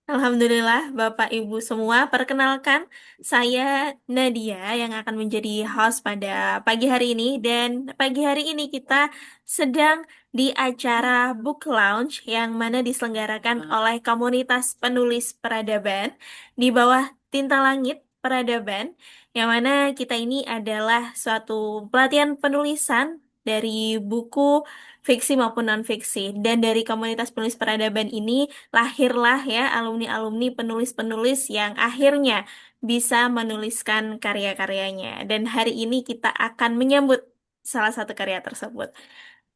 Alhamdulillah, Bapak Ibu semua. Perkenalkan, saya Nadia yang akan menjadi host pada pagi hari ini. Dan pagi hari ini kita sedang di acara Book Lounge yang mana diselenggarakan oleh komunitas penulis peradaban di bawah Tinta Langit Peradaban. Yang mana kita ini adalah suatu pelatihan penulisan dari buku fiksi maupun non-fiksi. Dan dari komunitas penulis peradaban ini lahirlah ya alumni-alumni penulis-penulis yang akhirnya bisa menuliskan karya-karyanya. Dan hari ini kita akan menyambut salah satu karya tersebut.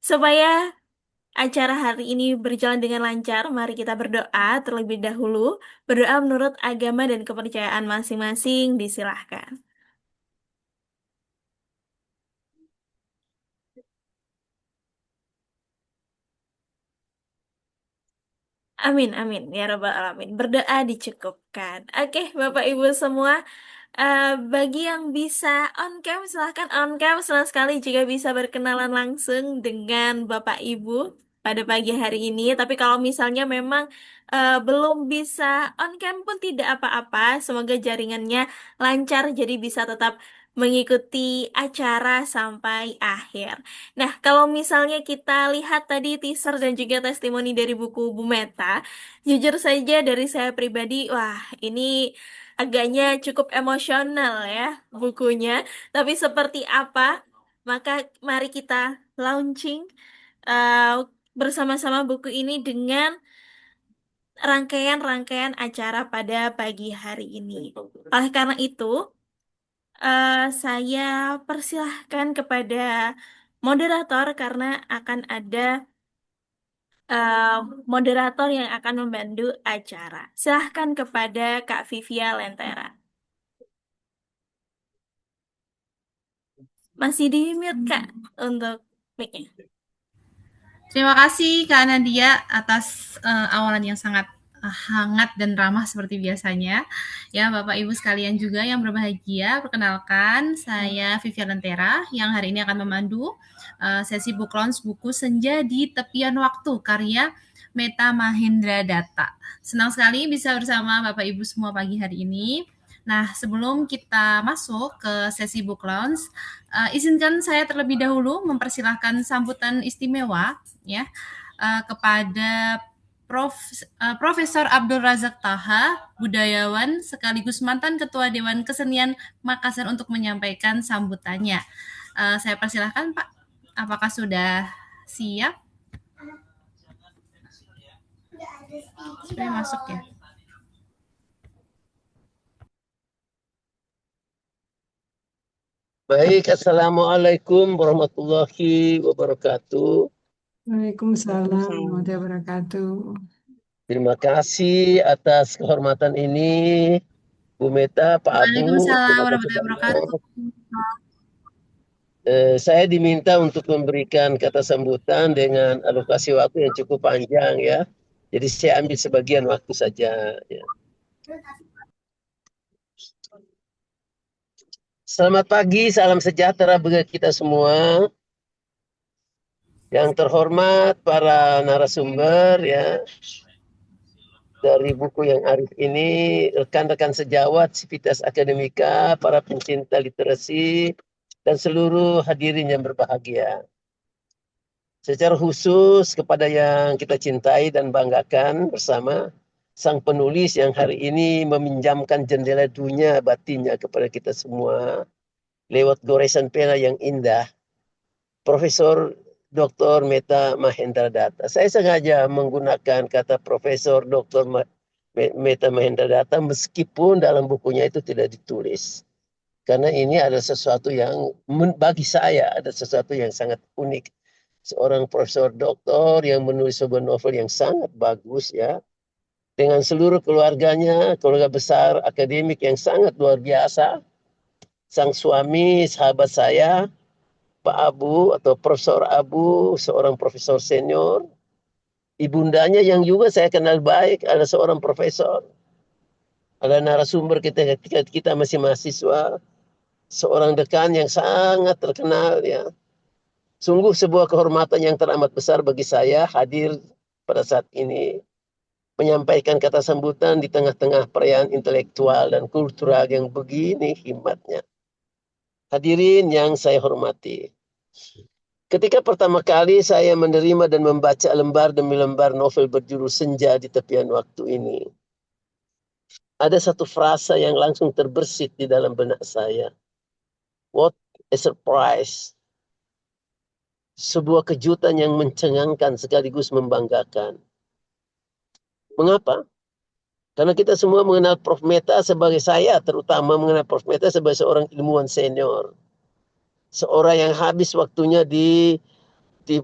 Supaya acara hari ini berjalan dengan lancar, mari kita berdoa terlebih dahulu. Berdoa menurut agama dan kepercayaan masing-masing, disilahkan. Amin, amin, ya Rabbal Alamin. Berdoa dicukupkan. Oke, Bapak Ibu semua, eh, bagi yang bisa on cam, silahkan on cam. Senang sekali jika bisa berkenalan langsung dengan Bapak Ibu pada pagi hari ini. Tapi kalau misalnya memang belum bisa on cam pun tidak apa-apa. Semoga jaringannya lancar, jadi bisa tetap mengikuti acara sampai akhir. Nah, kalau misalnya kita lihat tadi teaser dan juga testimoni dari buku Bu Meta, jujur saja dari saya pribadi, wah ini agaknya cukup emosional ya bukunya. Tapi seperti apa? Maka mari kita launching uh, bersama-sama buku ini dengan rangkaian-rangkaian acara pada pagi hari ini. Oleh karena itu, saya persilahkan kepada moderator karena akan ada eh, moderator yang akan membantu acara. Silahkan kepada Kak Vivia Lentera. Masih di mute Kak untuk mic-nya. Terima kasih Kak Nadia atas awalan yang sangat hangat dan ramah seperti biasanya. Ya, Bapak Ibu sekalian juga yang berbahagia, perkenalkan saya Vivian Lentera yang hari ini akan memandu sesi book launch buku Senja di Tepian Waktu karya Meta Mahendra Data. Senang sekali bisa bersama Bapak Ibu semua pagi hari ini. Nah, sebelum kita masuk ke sesi book launch, izinkan saya terlebih dahulu mempersilahkan sambutan istimewa ya kepada Profesor Abdul Razak Taha, budayawan sekaligus mantan Ketua Dewan Kesenian Makassar untuk menyampaikan sambutannya. Saya persilahkan Pak, apakah sudah siap? Sudah masuk ya. Baik, Assalamualaikum warahmatullahi wabarakatuh. Waalaikumsalam warahmatullahi wabarakatuh. Terima kasih atas kehormatan ini, Bu Meta, Pak Abu. Waalaikumsalam Terima kasih warahmatullahi banyak. wabarakatuh. Saya diminta untuk memberikan kata sambutan dengan alokasi waktu yang cukup panjang ya. Jadi saya ambil sebagian waktu saja. Ya. Selamat pagi, salam sejahtera bagi kita semua. Yang terhormat para narasumber ya, dari buku yang arif ini, rekan-rekan sejawat, Sivitas Akademika, para pencinta literasi, dan seluruh hadirin yang berbahagia. Secara khusus kepada yang kita cintai dan banggakan bersama, sang penulis yang hari ini meminjamkan jendela dunia batinnya kepada kita semua, lewat goresan pena yang indah, Profesor Dr. Meta Mahendra Data. Saya sengaja menggunakan kata Profesor Dr. Meta Mahendra Data meskipun dalam bukunya itu tidak ditulis. Karena ini ada sesuatu yang bagi saya ada sesuatu yang sangat unik. Seorang profesor doktor yang menulis sebuah novel yang sangat bagus ya. Dengan seluruh keluarganya, keluarga besar akademik yang sangat luar biasa. Sang suami, sahabat saya, Pak Abu atau Profesor Abu, seorang profesor senior. Ibundanya yang juga saya kenal baik, ada seorang profesor. Ada narasumber kita ketika kita masih mahasiswa, seorang dekan yang sangat terkenal ya. Sungguh sebuah kehormatan yang teramat besar bagi saya hadir pada saat ini. menyampaikan kata sambutan di tengah-tengah perayaan intelektual dan kultural yang begini hikmatnya. Hadirin yang saya hormati, ketika pertama kali saya menerima dan membaca lembar demi lembar novel berjudul Senja di Tepian Waktu ini, ada satu frasa yang langsung terbersit di dalam benak saya. What a surprise. Sebuah kejutan yang mencengangkan sekaligus membanggakan. Mengapa? Karena kita semua mengenal Prof. Meta sebagai saya, terutama mengenal Prof. Meta sebagai seorang ilmuwan senior. Seorang yang habis waktunya di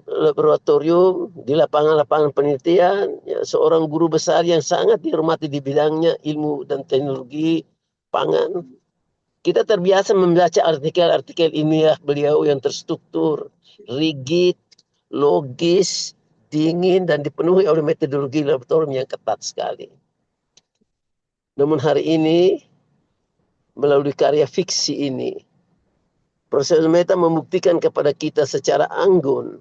laboratorium, di lapangan-lapangan penelitian, ya, seorang guru besar yang sangat dihormati di bidangnya ilmu dan teknologi pangan. Kita terbiasa membaca artikel-artikel ilmiah beliau yang terstruktur, rigid, logis, dingin, dan dipenuhi oleh metodologi laboratorium yang ketat sekali. Namun hari ini, melalui karya fiksi ini, Profesor Meta membuktikan kepada kita secara anggun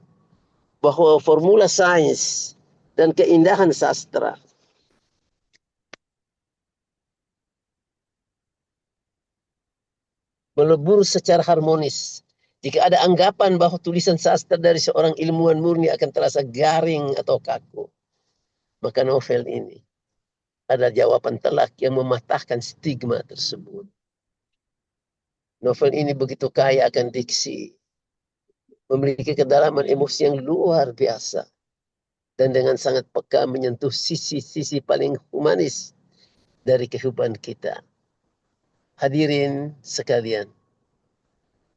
bahwa formula sains dan keindahan sastra melebur secara harmonis. Jika ada anggapan bahwa tulisan sastra dari seorang ilmuwan murni akan terasa garing atau kaku, maka novel ini ada jawaban telak yang mematahkan stigma tersebut. Novel ini begitu kaya akan diksi, memiliki kedalaman emosi yang luar biasa, dan dengan sangat peka menyentuh sisi-sisi paling humanis dari kehidupan kita. Hadirin sekalian,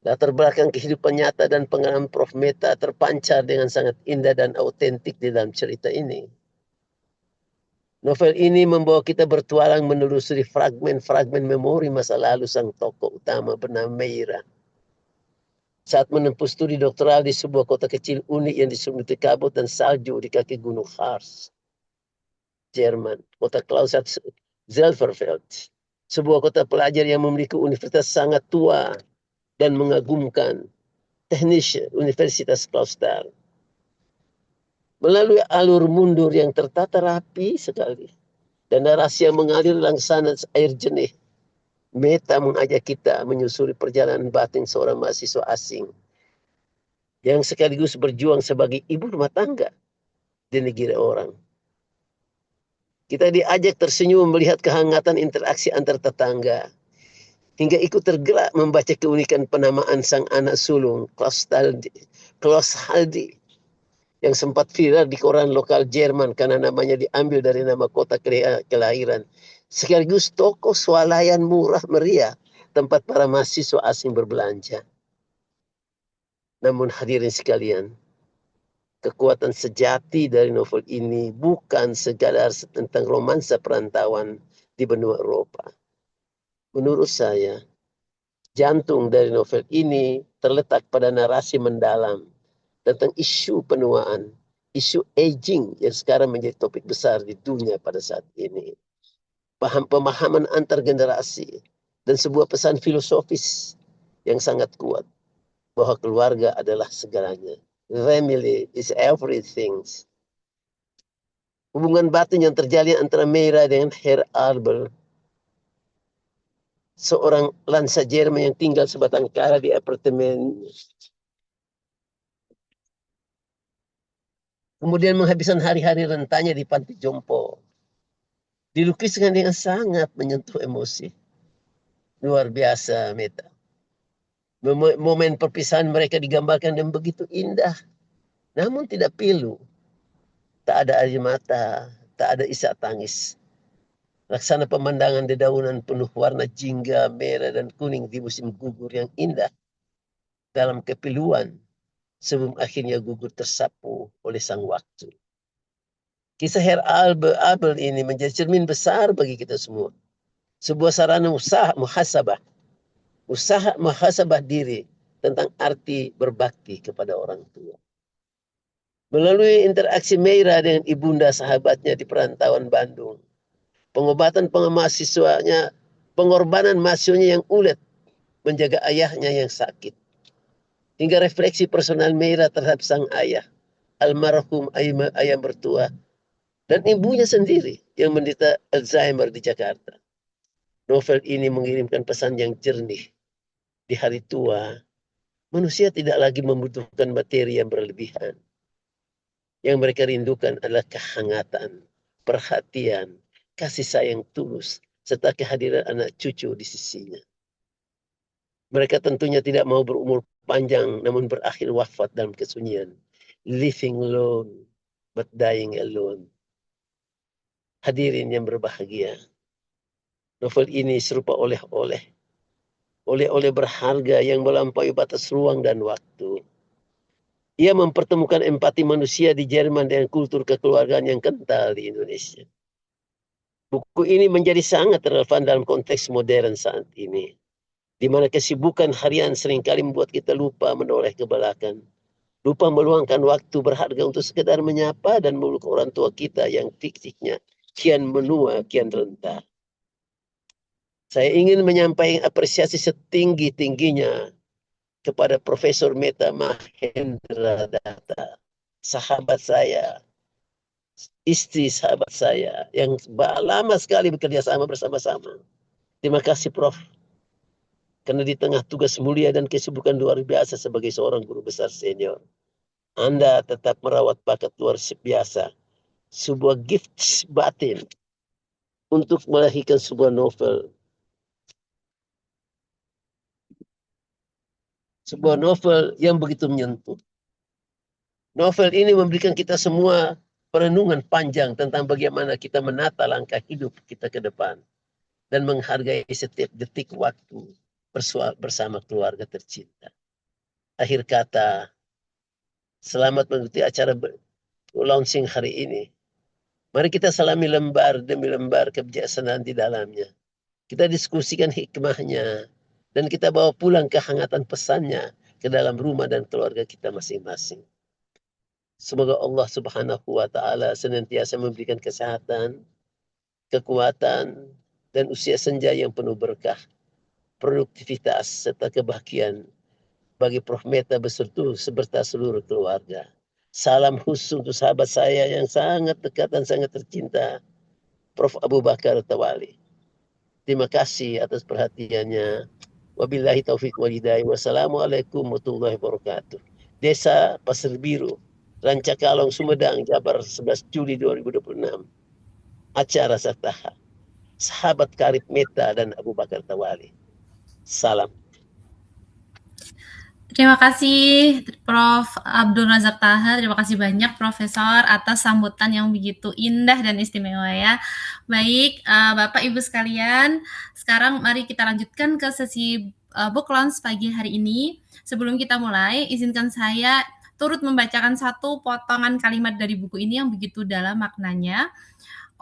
latar belakang kehidupan nyata dan pengalaman Prof. Meta terpancar dengan sangat indah dan autentik di dalam cerita ini. Novel ini membawa kita bertualang menelusuri fragmen-fragmen memori masa lalu sang tokoh utama bernama Meira. Saat menempuh studi doktoral di sebuah kota kecil unik yang diselimuti kabut dan salju di kaki gunung Harz, Jerman, kota Klausthal-Zelverfeld, sebuah kota pelajar yang memiliki universitas sangat tua dan mengagumkan, Technische Universitas Clausthal. Melalui alur mundur yang tertata rapi sekali dan narasi yang mengalir langsana air jernih, Meta mengajak kita menyusuri perjalanan batin seorang mahasiswa asing yang sekaligus berjuang sebagai ibu rumah tangga di negeri orang. Kita diajak tersenyum melihat kehangatan interaksi antar tetangga, hingga ikut tergerak membaca keunikan penamaan sang anak sulung, Klaus Haldi, yang sempat viral di koran lokal Jerman karena namanya diambil dari nama kota kelahiran, sekaligus toko swalayan murah meriah tempat para mahasiswa asing berbelanja. Namun hadirin sekalian, kekuatan sejati dari novel ini bukan sekadar tentang romansa perantauan di benua Eropa. Menurut saya, jantung dari novel ini terletak pada narasi mendalam tentang isu penuaan, isu aging yang sekarang menjadi topik besar di dunia pada saat ini. Pemahaman antar generasi dan sebuah pesan filosofis yang sangat kuat bahwa keluarga adalah segalanya. Family is everything. Hubungan batin yang terjalin antara Meira dengan Herr Arbel, seorang lansia Jerman yang tinggal sebatang kara di apartemen, kemudian menghabiskan hari-hari rentanya di panti jompo, dilukiskan dengan sangat menyentuh emosi. Luar biasa, Meta. Momen perpisahan mereka digambarkan dengan begitu indah, namun tidak pilu. Tak ada air mata, tak ada isak tangis. Laksana pemandangan dedaunan penuh warna jingga, merah, dan kuning di musim gugur yang indah dalam kepiluan sebelum akhirnya gugur tersapu oleh sang waktu. Kisah Herr Abel ini menjadi cermin besar bagi kita semua. Sebuah sarana usaha muhasabah diri tentang arti berbakti kepada orang tua. Melalui interaksi Meira dengan ibunda sahabatnya di perantauan Bandung, pengobatan mahasiswanya, pengorbanan mahasiswanya yang ulet menjaga ayahnya yang sakit, hingga refleksi personal Meira terhadap sang ayah, almarhum ayah mertua, Dan ibunya sendiri yang menderita Alzheimer di Jakarta. Novel ini mengirimkan pesan yang jernih. Di hari tua, manusia tidak lagi membutuhkan materi yang berlebihan. Yang mereka rindukan adalah kehangatan, perhatian, kasih sayang tulus, serta kehadiran anak cucu di sisinya. Mereka tentunya tidak mau berumur panjang namun berakhir wafat dalam kesunyian. Living alone, but dying alone. Hadirin yang berbahagia. Novel ini serupa oleh-oleh. Oleh-oleh berharga yang melampaui batas ruang dan waktu. Ia mempertemukan empati manusia di Jerman dengan kultur kekeluargaan yang kental di Indonesia. Buku ini menjadi sangat relevan dalam konteks modern saat ini, di mana kesibukan harian seringkali membuat kita lupa menoleh ke belakang, lupa meluangkan waktu berharga untuk sekedar menyapa dan memeluk orang tua kita yang fisiknya kian menua, kian renta. Saya ingin menyampaikan apresiasi setinggi-tingginya kepada Profesor Meta Mahendra Data, sahabat saya, istri sahabat saya, yang lama sekali bekerja sama bersama-sama. Terima kasih Prof. Karena di tengah tugas mulia dan kesibukan luar biasa sebagai seorang guru besar senior, Anda tetap merawat bakat luar biasa, sebuah gift batin untuk melahirkan sebuah novel. Sebuah novel yang begitu menyentuh. Novel ini memberikan kita semua perenungan panjang tentang bagaimana kita menata langkah hidup kita ke depan dan menghargai setiap detik waktu bersama keluarga tercinta. Akhir kata, selamat mengikuti acara launching hari ini. Mari kita salami lembar demi lembar kebijaksanaan di dalamnya. Kita diskusikan hikmahnya dan kita bawa pulang kehangatan pesannya ke dalam rumah dan keluarga kita masing-masing. Semoga Allah Subhanahu wa taala senantiasa memberikan kesehatan, kekuatan, dan usia senja yang penuh berkah, produktivitas, serta kebahagiaan bagi Prof. Meta beserta seluruh keluarga. Salam khusus untuk sahabat saya yang sangat dekat dan sangat tercinta, Prof. Abu Bakar Tawali. Terima kasih atas perhatiannya. Wabillahi taufiq walhidayah. Wassalamualaikum warahmatullahi wabarakatuh. Desa Pasir Biru, Rancakalong, Sumedang, Jabar, 11 Juli 2026. Acara Sataha. Sahabat karib Meta dan Abu Bakar Tawali. Salam. Terima kasih Prof. Abdul Razak Taha, terima kasih banyak Profesor atas sambutan yang begitu indah dan istimewa ya. Baik, Bapak Ibu sekalian, sekarang mari kita lanjutkan ke sesi book launch pagi hari ini. Sebelum kita mulai, izinkan saya turut membacakan satu potongan kalimat dari buku ini yang begitu dalam maknanya.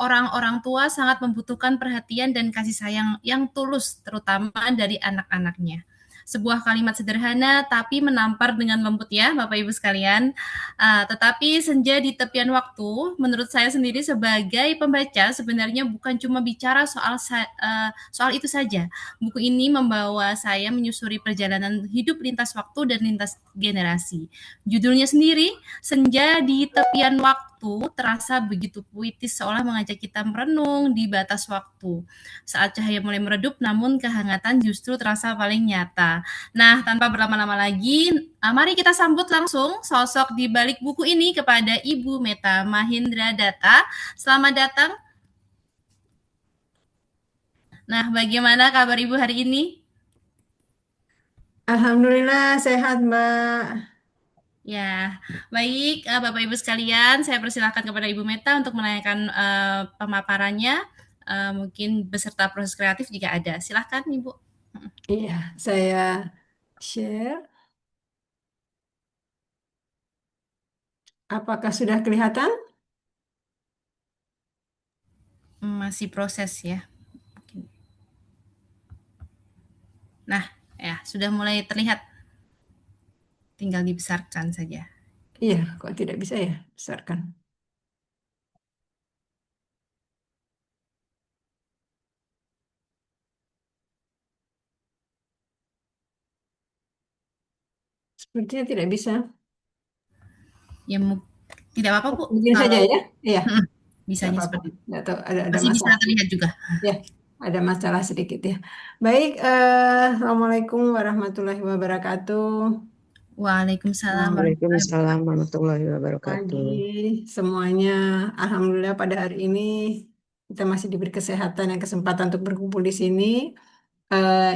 Orang-orang tua sangat membutuhkan perhatian dan kasih sayang yang tulus, terutama dari anak-anaknya. Sebuah kalimat sederhana tapi menampar dengan lembut ya Bapak Ibu sekalian. Tetapi senja di tepian waktu, menurut saya sendiri sebagai pembaca sebenarnya bukan cuma bicara soal itu saja. Buku ini membawa saya menyusuri perjalanan hidup lintas waktu dan lintas generasi. Judulnya sendiri, Senja di Tepian Waktu, terasa begitu puitis seolah mengajak kita merenung di batas waktu. Saat cahaya mulai meredup, namun kehangatan justru terasa paling nyata. Nah, tanpa berlama-lama lagi, mari kita sambut langsung sosok di balik buku ini kepada Ibu Meta Mahendra Data. Selamat datang. Nah, bagaimana kabar Ibu hari ini? Alhamdulillah sehat, Mbak. Ya, baik Bapak Ibu sekalian, saya persilahkan kepada Ibu Meta untuk menanyakan pemaparannya, mungkin beserta proses kreatif jika ada. Silahkan Ibu. Iya, saya share. Apakah sudah kelihatan? Masih proses ya. Nah, ya sudah mulai terlihat. Tinggal dibesarkan saja. Iya, kok tidak bisa ya? Besarkan. Sepertinya tidak bisa. Ya, tidak apa-apa Bu. Begini saja ya? Iya. Nggak bisanya apa-apa. seperti itu. Nggak tahu ada Masih bisa masalah. terlihat juga. Ya, ada masalah sedikit ya. Baik, Assalamualaikum warahmatullahi wabarakatuh. Waalaikumsalam warahmatullahi Waalaikumsalam warahmatullahi Pagi wabarakatuh. semuanya. Alhamdulillah pada hari ini kita masih diberi kesehatan dan kesempatan untuk berkumpul di sini.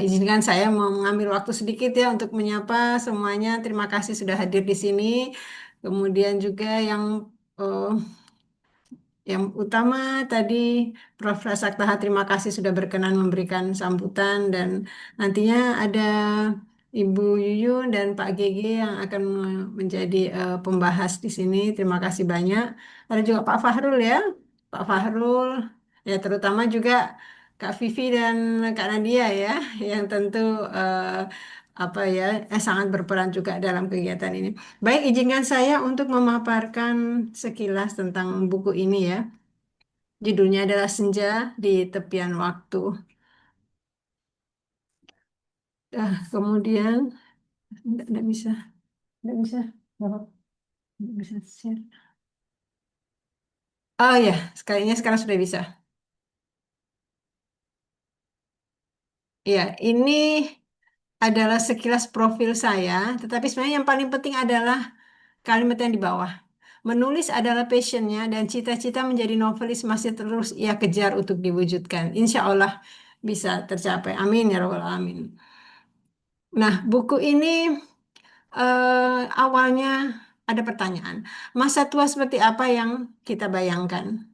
Izinkan saya mau mengambil waktu sedikit ya untuk menyapa semuanya. Terima kasih sudah hadir di sini. Kemudian juga eh, yang utama tadi Prof. Rasaktaha terima kasih sudah berkenan memberikan sambutan dan nantinya ada Ibu Yuyun dan Pak Gege yang akan menjadi pembahas di sini. Terima kasih banyak. Ada juga Pak Fahrul ya, Pak Fahrul ya terutama juga Kak Vivi dan Kak Nadia ya yang tentu apa ya sangat berperan juga dalam kegiatan ini. Baik, izinkan saya untuk memaparkan sekilas tentang buku ini ya. Judulnya adalah Senja di Tepian Waktu. Kemudian tidak bisa, tidak bisa, nggak bisa share. Oh ya, sekalinya sekarang sudah bisa. Ya, ini adalah sekilas profil saya, tetapi sebenarnya yang paling penting adalah kalimat yang di bawah. Menulis adalah passionnya dan cita-cita menjadi novelis masih terus ia kejar untuk diwujudkan. Insya Allah bisa tercapai. Amin ya Rabbal Alamin. Nah, buku ini awalnya ada pertanyaan. Masa tua seperti apa yang kita bayangkan?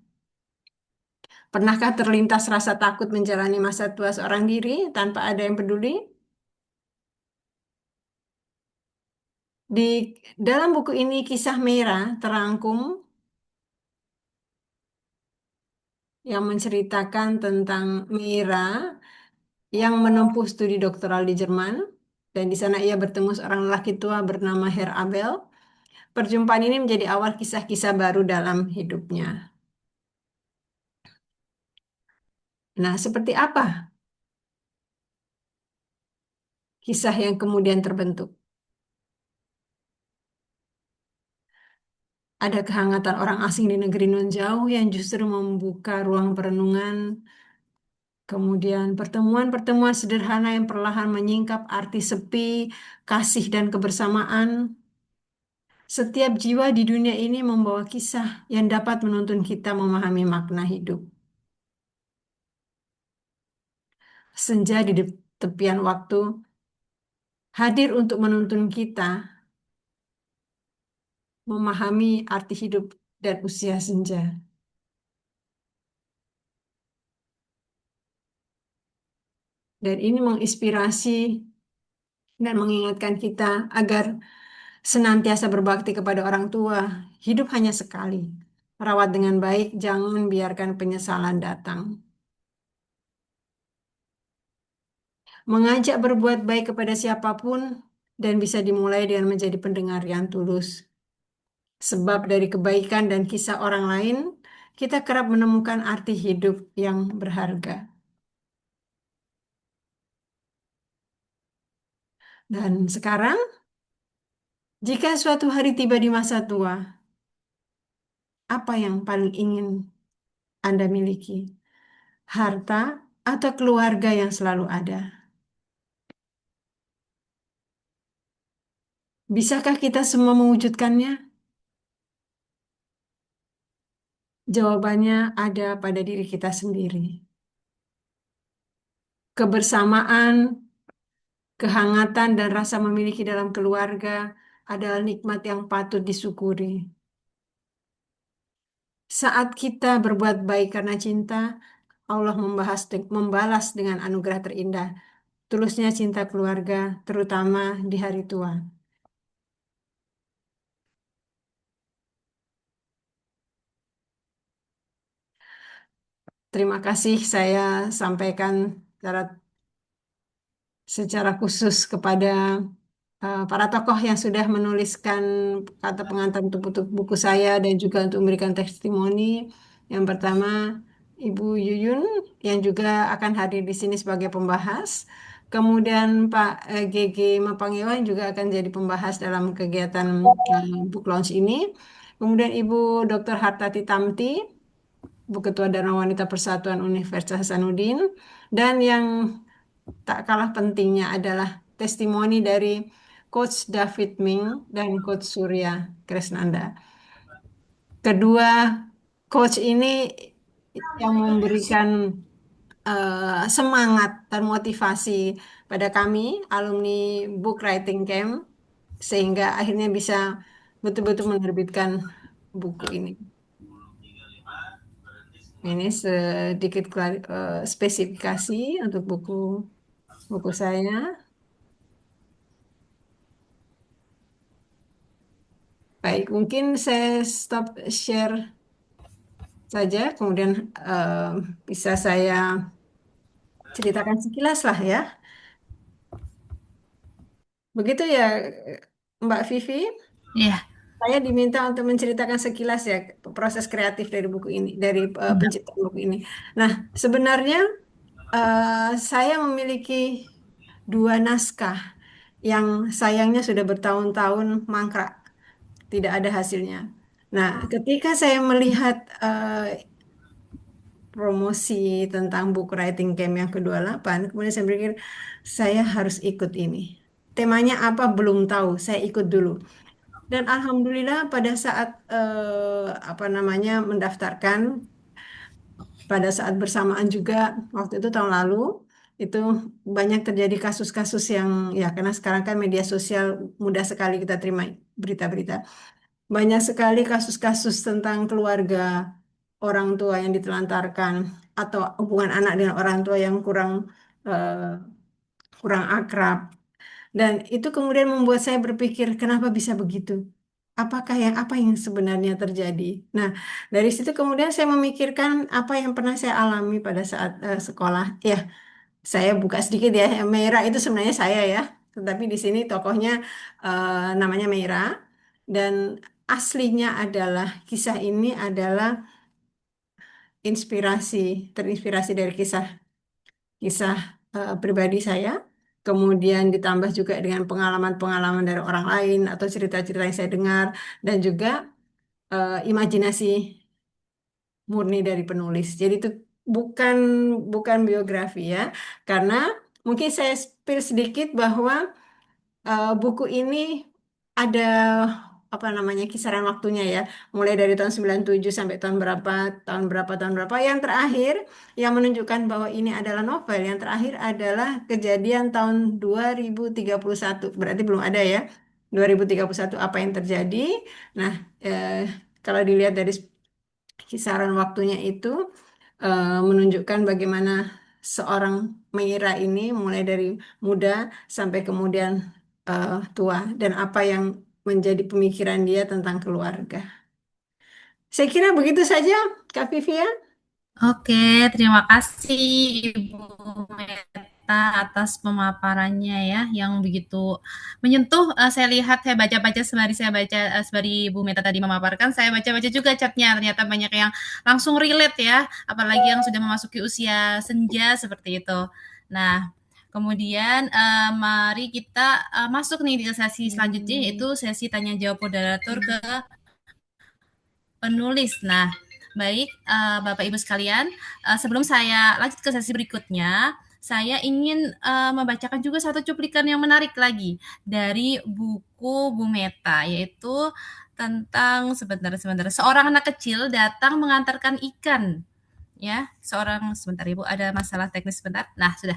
Pernahkah terlintas rasa takut menjalani masa tua seorang diri tanpa ada yang peduli? Di dalam buku ini kisah Mira terangkum yang menceritakan tentang Mira yang menempuh studi doktoral di Jerman dan di sana ia bertemu seorang lelaki tua bernama Herr Abel. Perjumpaan ini menjadi awal kisah-kisah baru dalam hidupnya. Nah, seperti apa kisah yang kemudian terbentuk? Ada kehangatan orang asing di negeri non jauh yang justru membuka ruang perenungan. Kemudian pertemuan-pertemuan sederhana yang perlahan menyingkap arti sepi, kasih dan kebersamaan. Setiap jiwa di dunia ini membawa kisah yang dapat menuntun kita memahami makna hidup. Senja di tepian waktu hadir untuk menuntun kita memahami arti hidup dan usia senja. Dan ini menginspirasi dan mengingatkan kita agar senantiasa berbakti kepada orang tua. Hidup hanya sekali. Rawat dengan baik, jangan biarkan penyesalan datang. Mengajak berbuat baik kepada siapapun dan bisa dimulai dengan menjadi pendengar yang tulus. Sebab dari kebaikan dan kisah orang lain, kita kerap menemukan arti hidup yang berharga. Dan sekarang, jika suatu hari tiba di masa tua, apa yang paling ingin Anda miliki? Harta atau keluarga yang selalu ada? Bisakah kita semua mewujudkannya? Jawabannya ada pada diri kita sendiri. Kebersamaan, kehangatan, dan rasa memiliki dalam keluarga adalah nikmat yang patut disyukuri. Saat kita berbuat baik karena cinta, Allah membalas dengan anugerah terindah. Tulusnya cinta keluarga, terutama di hari tua. Terima kasih saya sampaikan secara khusus kepada para tokoh yang sudah menuliskan kata pengantar untuk buku saya dan juga untuk memberikan testimoni. Yang pertama, Ibu Yuyun yang juga akan hadir di sini sebagai pembahas. Kemudian Pak GG Mapangewa yang juga akan jadi pembahas dalam kegiatan book launch ini. Kemudian Ibu Dr. Hartati Tamti Ketua Dharma Wanita Persatuan Universitas Hasanuddin. Dan yang tak kalah pentingnya adalah testimoni dari Coach David Ming dan Coach Surya Kresnanda. Kedua coach ini yang memberikan semangat dan motivasi pada kami, alumni Book Writing Camp, sehingga akhirnya bisa betul-betul menerbitkan buku ini. Ini sedikit spesifikasi untuk buku buku saya. Baik, mungkin saya stop share saja, kemudian eh, bisa saya ceritakan sekilas lah ya. Begitu ya, Mbak Vivi. Iya. Saya diminta untuk menceritakan sekilas ya proses kreatif dari buku ini, dari penciptaan buku ini. Nah, sebenarnya saya memiliki dua naskah yang sayangnya sudah bertahun-tahun mangkrak, tidak ada hasilnya. Nah, ketika saya melihat promosi tentang book writing camp yang ke-28, kemudian saya berpikir saya harus ikut ini. Temanya apa belum tahu, saya ikut dulu. Dan alhamdulillah pada saat apa namanya mendaftarkan, pada saat bersamaan juga waktu itu tahun lalu itu banyak terjadi kasus-kasus yang ya karena sekarang kan media sosial mudah sekali kita terima berita-berita. Banyak sekali kasus-kasus tentang keluarga orang tua yang ditelantarkan atau hubungan anak dengan orang tua yang eh, kurang akrab. Dan itu kemudian membuat saya berpikir, kenapa bisa begitu? Apa yang sebenarnya terjadi? Nah, dari situ kemudian saya memikirkan apa yang pernah saya alami pada saat sekolah. Ya, saya buka sedikit ya. Yang Meira itu sebenarnya saya ya, tetapi di sini tokohnya namanya Meira dan aslinya adalah kisah ini adalah terinspirasi dari kisah kisah pribadi saya, kemudian ditambah juga dengan pengalaman-pengalaman dari orang lain atau cerita-cerita yang saya dengar, dan juga imajinasi murni dari penulis. Jadi itu bukan bukan biografi ya, karena mungkin saya spill sedikit bahwa buku ini ada apa namanya kisaran waktunya ya, mulai dari tahun 97 sampai tahun berapa. Yang terakhir yang menunjukkan bahwa ini adalah novel, yang terakhir adalah kejadian tahun 2031. Berarti belum ada ya. 2031 apa yang terjadi? Nah, kalau dilihat dari kisaran waktunya itu menunjukkan bagaimana seorang Meira ini mulai dari muda sampai kemudian tua dan apa yang menjadi pemikiran dia tentang keluarga. Saya kira begitu saja, Kak Vivia. Oke, terima kasih Ibu Meta atas pemaparannya ya, yang begitu menyentuh. Saya lihat, saya baca-baca sembari saya baca, sembari Ibu Meta tadi memaparkan, saya baca-baca juga chatnya. Ternyata banyak yang langsung relate ya, apalagi yang sudah memasuki usia senja seperti itu. Nah, kemudian mari kita masuk nih di sesi selanjutnya, yaitu sesi tanya jawab moderator ke penulis. Nah, baik Bapak Ibu sekalian, sebelum saya lanjut ke sesi berikutnya, saya ingin membacakan juga satu cuplikan yang menarik lagi dari buku Bu Meta, yaitu tentang sebentar seorang anak kecil datang mengantarkan ikan. Ya, sebentar Ibu, ada masalah teknis sebentar. Nah, sudah.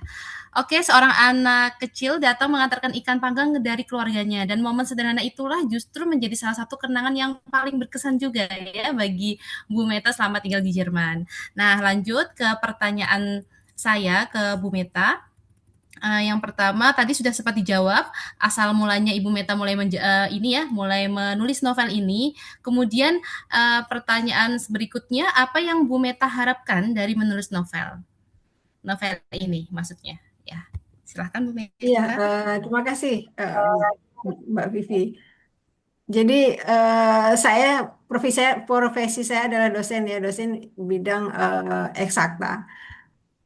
Oke, seorang anak kecil datang mengantarkan ikan panggang dari keluarganya, dan momen sederhana itulah justru menjadi salah satu kenangan yang paling berkesan juga ya bagi Bu Meta selama tinggal di Jerman. Nah, lanjut ke pertanyaan saya ke Bu Meta. Yang pertama tadi sudah sempat dijawab, asal mulanya Ibu Meta mulai menulis novel ini. Kemudian pertanyaan berikutnya, apa yang Bu Meta harapkan dari menulis novel ini maksudnya? Ya, silahkan Bu Iya, Meta. terima kasih Mbak Vivi. Jadi saya profesi saya adalah dosen ya, dosen bidang eksakta.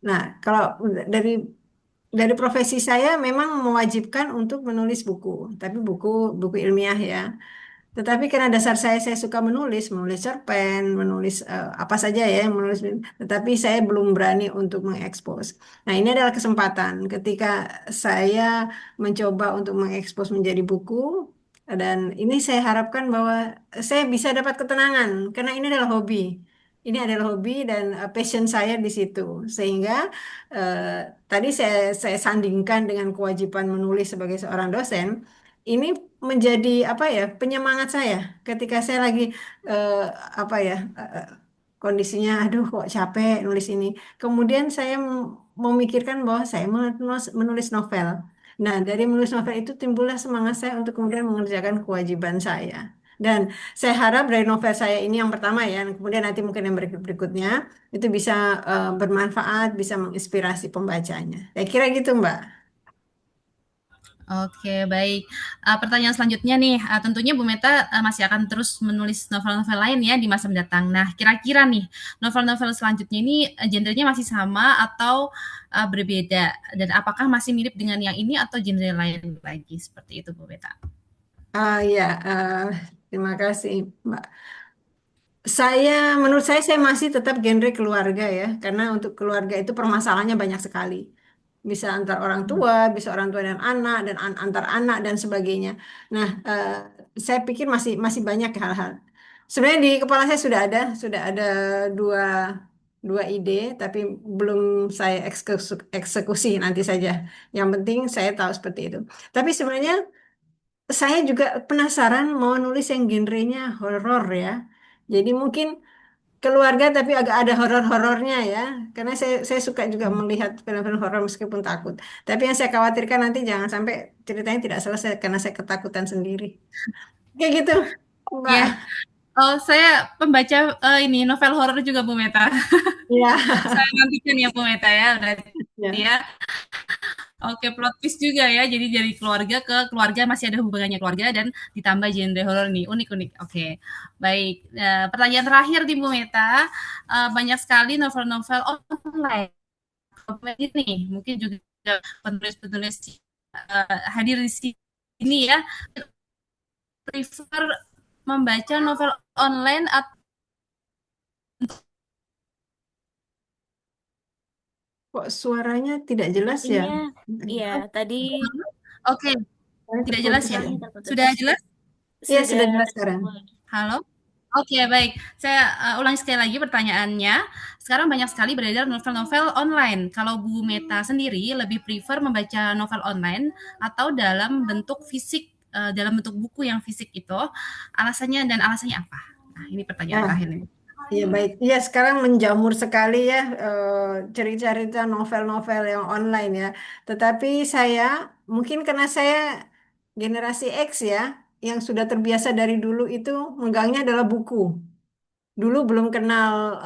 Nah, kalau dari dari profesi saya memang mewajibkan untuk menulis buku, tapi buku buku ilmiah ya. Tetapi karena dasar saya suka menulis cerpen, menulis apa saja ya, menulis. Tetapi saya belum berani untuk mengekspos. Nah, ini adalah kesempatan ketika saya mencoba untuk mengekspos menjadi buku, dan ini saya harapkan bahwa saya bisa dapat ketenangan karena ini adalah hobi. Ini adalah hobi dan passion saya di situ. Sehingga tadi saya sandingkan dengan kewajiban menulis sebagai seorang dosen. Ini menjadi apa ya, penyemangat saya ketika saya lagi eh, apa ya, kondisinya aduh kok capek nulis ini. Kemudian saya memikirkan bahwa saya menulis novel. Nah, dari menulis novel itu timbullah semangat saya untuk kemudian mengerjakan kewajiban saya. Dan saya harap dari novel saya ini yang pertama ya, kemudian nanti mungkin yang berikutnya itu bisa bermanfaat, bisa menginspirasi pembacanya. Saya kira gitu, Mbak. Oke, baik. Pertanyaan selanjutnya nih, tentunya Bu Meta masih akan terus menulis novel-novel lain ya di masa mendatang. Nah, kira-kira nih novel-novel selanjutnya ini genrenya masih sama atau berbeda? Dan apakah masih mirip dengan yang ini atau genre lain lagi? Seperti itu, Bu Meta. Ya, terima kasih, Mbak. Menurut saya masih tetap genre keluarga ya, karena untuk keluarga itu permasalahannya banyak sekali. Bisa antar orang tua, bisa orang tua dan anak, dan antar anak dan sebagainya. Nah, saya pikir masih masih banyak hal-hal. Sebenarnya di kepala saya sudah ada dua dua ide, tapi belum saya eksekusi nanti saja. Yang penting saya tahu seperti itu. Tapi sebenarnya saya juga penasaran mau nulis yang genrenya horor ya. Jadi mungkin keluarga tapi agak ada horor-horornya ya. Karena saya suka juga melihat film-film horor meskipun takut. Tapi yang saya khawatirkan nanti jangan sampai ceritanya tidak selesai karena saya ketakutan sendiri. Kayak gitu, Mbak. Ya, oh, saya pembaca ini novel horor juga Bu Meta. Iya. Saya nantikan ya Bu Meta ya, berarti Ya. ya. Oke, plot twist juga ya. Jadi dari keluarga ke keluarga masih ada hubungannya keluarga dan ditambah genre horor nih. Unik-unik. Oke. Baik. Pertanyaan terakhir di Bu Meta. Banyak sekali novel-novel online. Komedi nih. Mungkin juga penulis-penulis hadir di sini ya. Prefer membaca novel online atau Kok suaranya tidak jelas ya? Sepertinya, iya, tadi Oke, Saya tidak jelas terputus ya? ya. terputus. Sudah jelas? Iya, Sudah sudah jelas sekarang. mulai. Halo? Oke, baik. Saya ulangi sekali lagi pertanyaannya. Sekarang banyak sekali beredar novel-novel online. Kalau Bu Meta sendiri lebih prefer membaca novel online atau dalam bentuk fisik, dalam bentuk buku yang fisik itu, alasannya apa? Nah, ini pertanyaan Ya, terakhir nih. iya baik. Iya sekarang menjamur sekali ya cerita-cerita novel-novel yang online ya. Tetapi saya mungkin karena saya generasi X ya, yang sudah terbiasa dari dulu itu megangnya adalah buku. Dulu belum kenal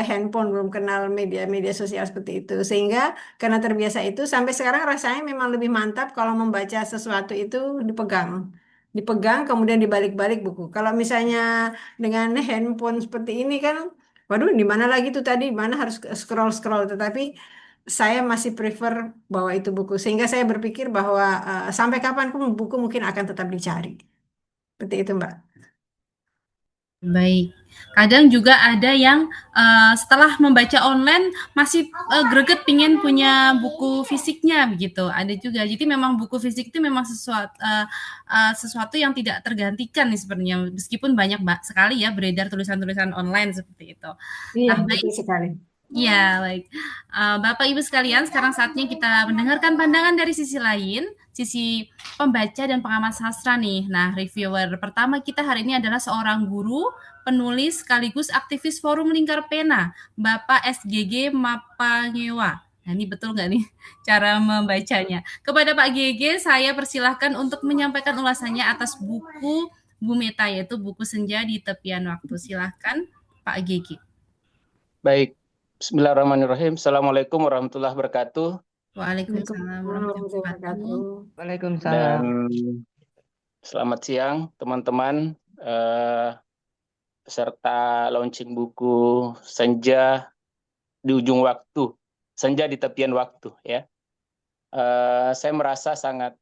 handphone, belum kenal media-media sosial seperti itu. Sehingga karena terbiasa itu sampai sekarang rasanya memang lebih mantap kalau membaca sesuatu itu dipegang. Dipegang kemudian dibalik-balik buku. Kalau misalnya dengan handphone seperti ini kan, waduh di mana lagi tuh tadi, mana harus scroll-scroll. Tetapi saya masih prefer bahwa itu buku. Sehingga saya berpikir bahwa sampai kapanpun buku mungkin akan tetap dicari. Seperti itu, Mbak. Baik. Kadang juga ada yang setelah membaca online masih greget pingin punya buku fisiknya begitu. Ada juga. Jadi memang buku fisik itu memang sesuatu yang tidak tergantikan nih sebenarnya. Meskipun banyak sekali ya beredar tulisan-tulisan online seperti itu. Iya, Nah, baik. betul sekali. Iya, baik. Bapak Ibu sekalian, sekarang saatnya kita mendengarkan pandangan dari sisi lain, sisi pembaca dan pengamat sastra nih. Nah, reviewer pertama kita hari ini adalah seorang guru, penulis sekaligus aktivis Forum Lingkar Pena, Bapak SGG Mapangewa. Nah, ini betul nggak nih cara membacanya? Kepada Pak GG, saya persilahkan untuk menyampaikan ulasannya atas buku Bu Meta, yaitu buku Senja di Tepian Waktu. Silahkan, Pak GG. Baik, Bismillahirrahmanirrahim. Assalamualaikum warahmatullahi wabarakatuh. Waalaikumsalam Waalaikumsalam warahmatullahi warahmatullahi wabarakatuh. wabarakatuh. Waalaikumsalam. Dan selamat siang teman-teman, peserta launching buku Senja di Ujung Waktu, Senja di Tepian Waktu ya. Saya merasa sangat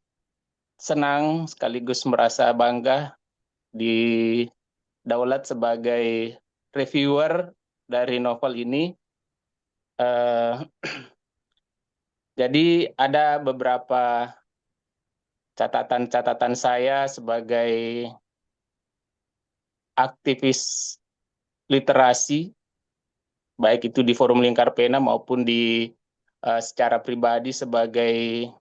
senang sekaligus merasa bangga didaulat sebagai reviewer dari novel ini. Jadi ada beberapa catatan-catatan saya sebagai aktivis literasi, baik itu di Forum Lingkar Pena maupun secara pribadi sebagai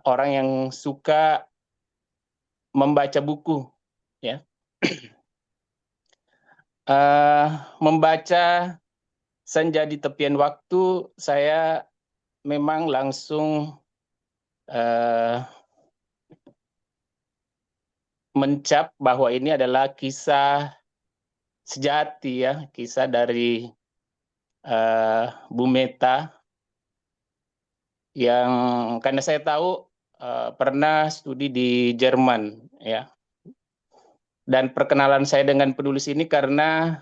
orang yang suka membaca buku, ya. Membaca Senja di Tepian Waktu, saya memang langsung mencap bahwa ini adalah kisah sejati, ya, kisah dari Bu Meta yang karena saya tahu pernah studi di Jerman, ya. Dan perkenalan saya dengan penulis ini karena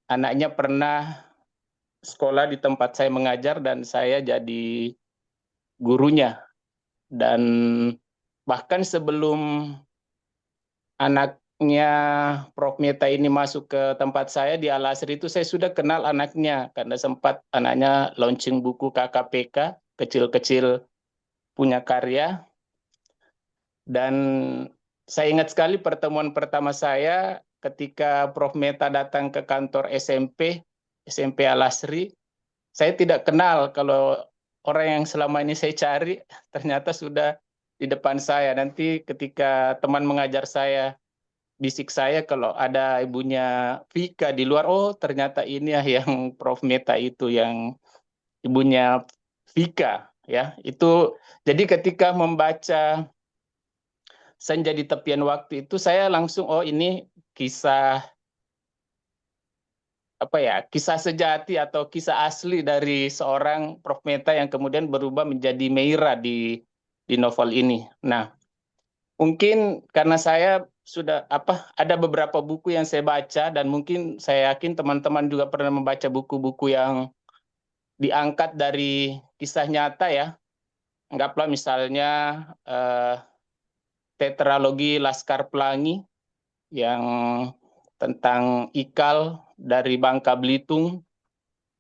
anaknya pernah sekolah di tempat saya mengajar dan saya jadi gurunya. Dan bahkan sebelum anaknya Prof. Meta ini masuk ke tempat saya di Al-Azhar itu saya sudah kenal anaknya karena sempat anaknya launching buku KKPK, kecil-kecil punya karya. Dan saya ingat sekali pertemuan pertama saya ketika Prof. Meta datang ke kantor SMP Al-Azhri. Saya tidak kenal kalau orang yang selama ini saya cari ternyata sudah di depan saya. Nanti ketika teman mengajar saya bisik saya kalau ada ibunya Vika di luar, oh ternyata ini ya yang Prof. Meta itu, yang ibunya Vika, ya. Itu jadi ketika membaca Senja di Tepian Waktu itu saya langsung, oh ini kisah apa ya, kisah sejati atau kisah asli dari seorang Prof. Meta yang kemudian berubah menjadi Meira di novel ini. Nah, mungkin karena saya sudah ada beberapa buku yang saya baca dan mungkin saya yakin teman-teman juga pernah membaca buku-buku yang diangkat dari kisah nyata, ya. Anggaplah misalnya tetralogi Laskar Pelangi yang tentang Ikal dari Bangka Belitung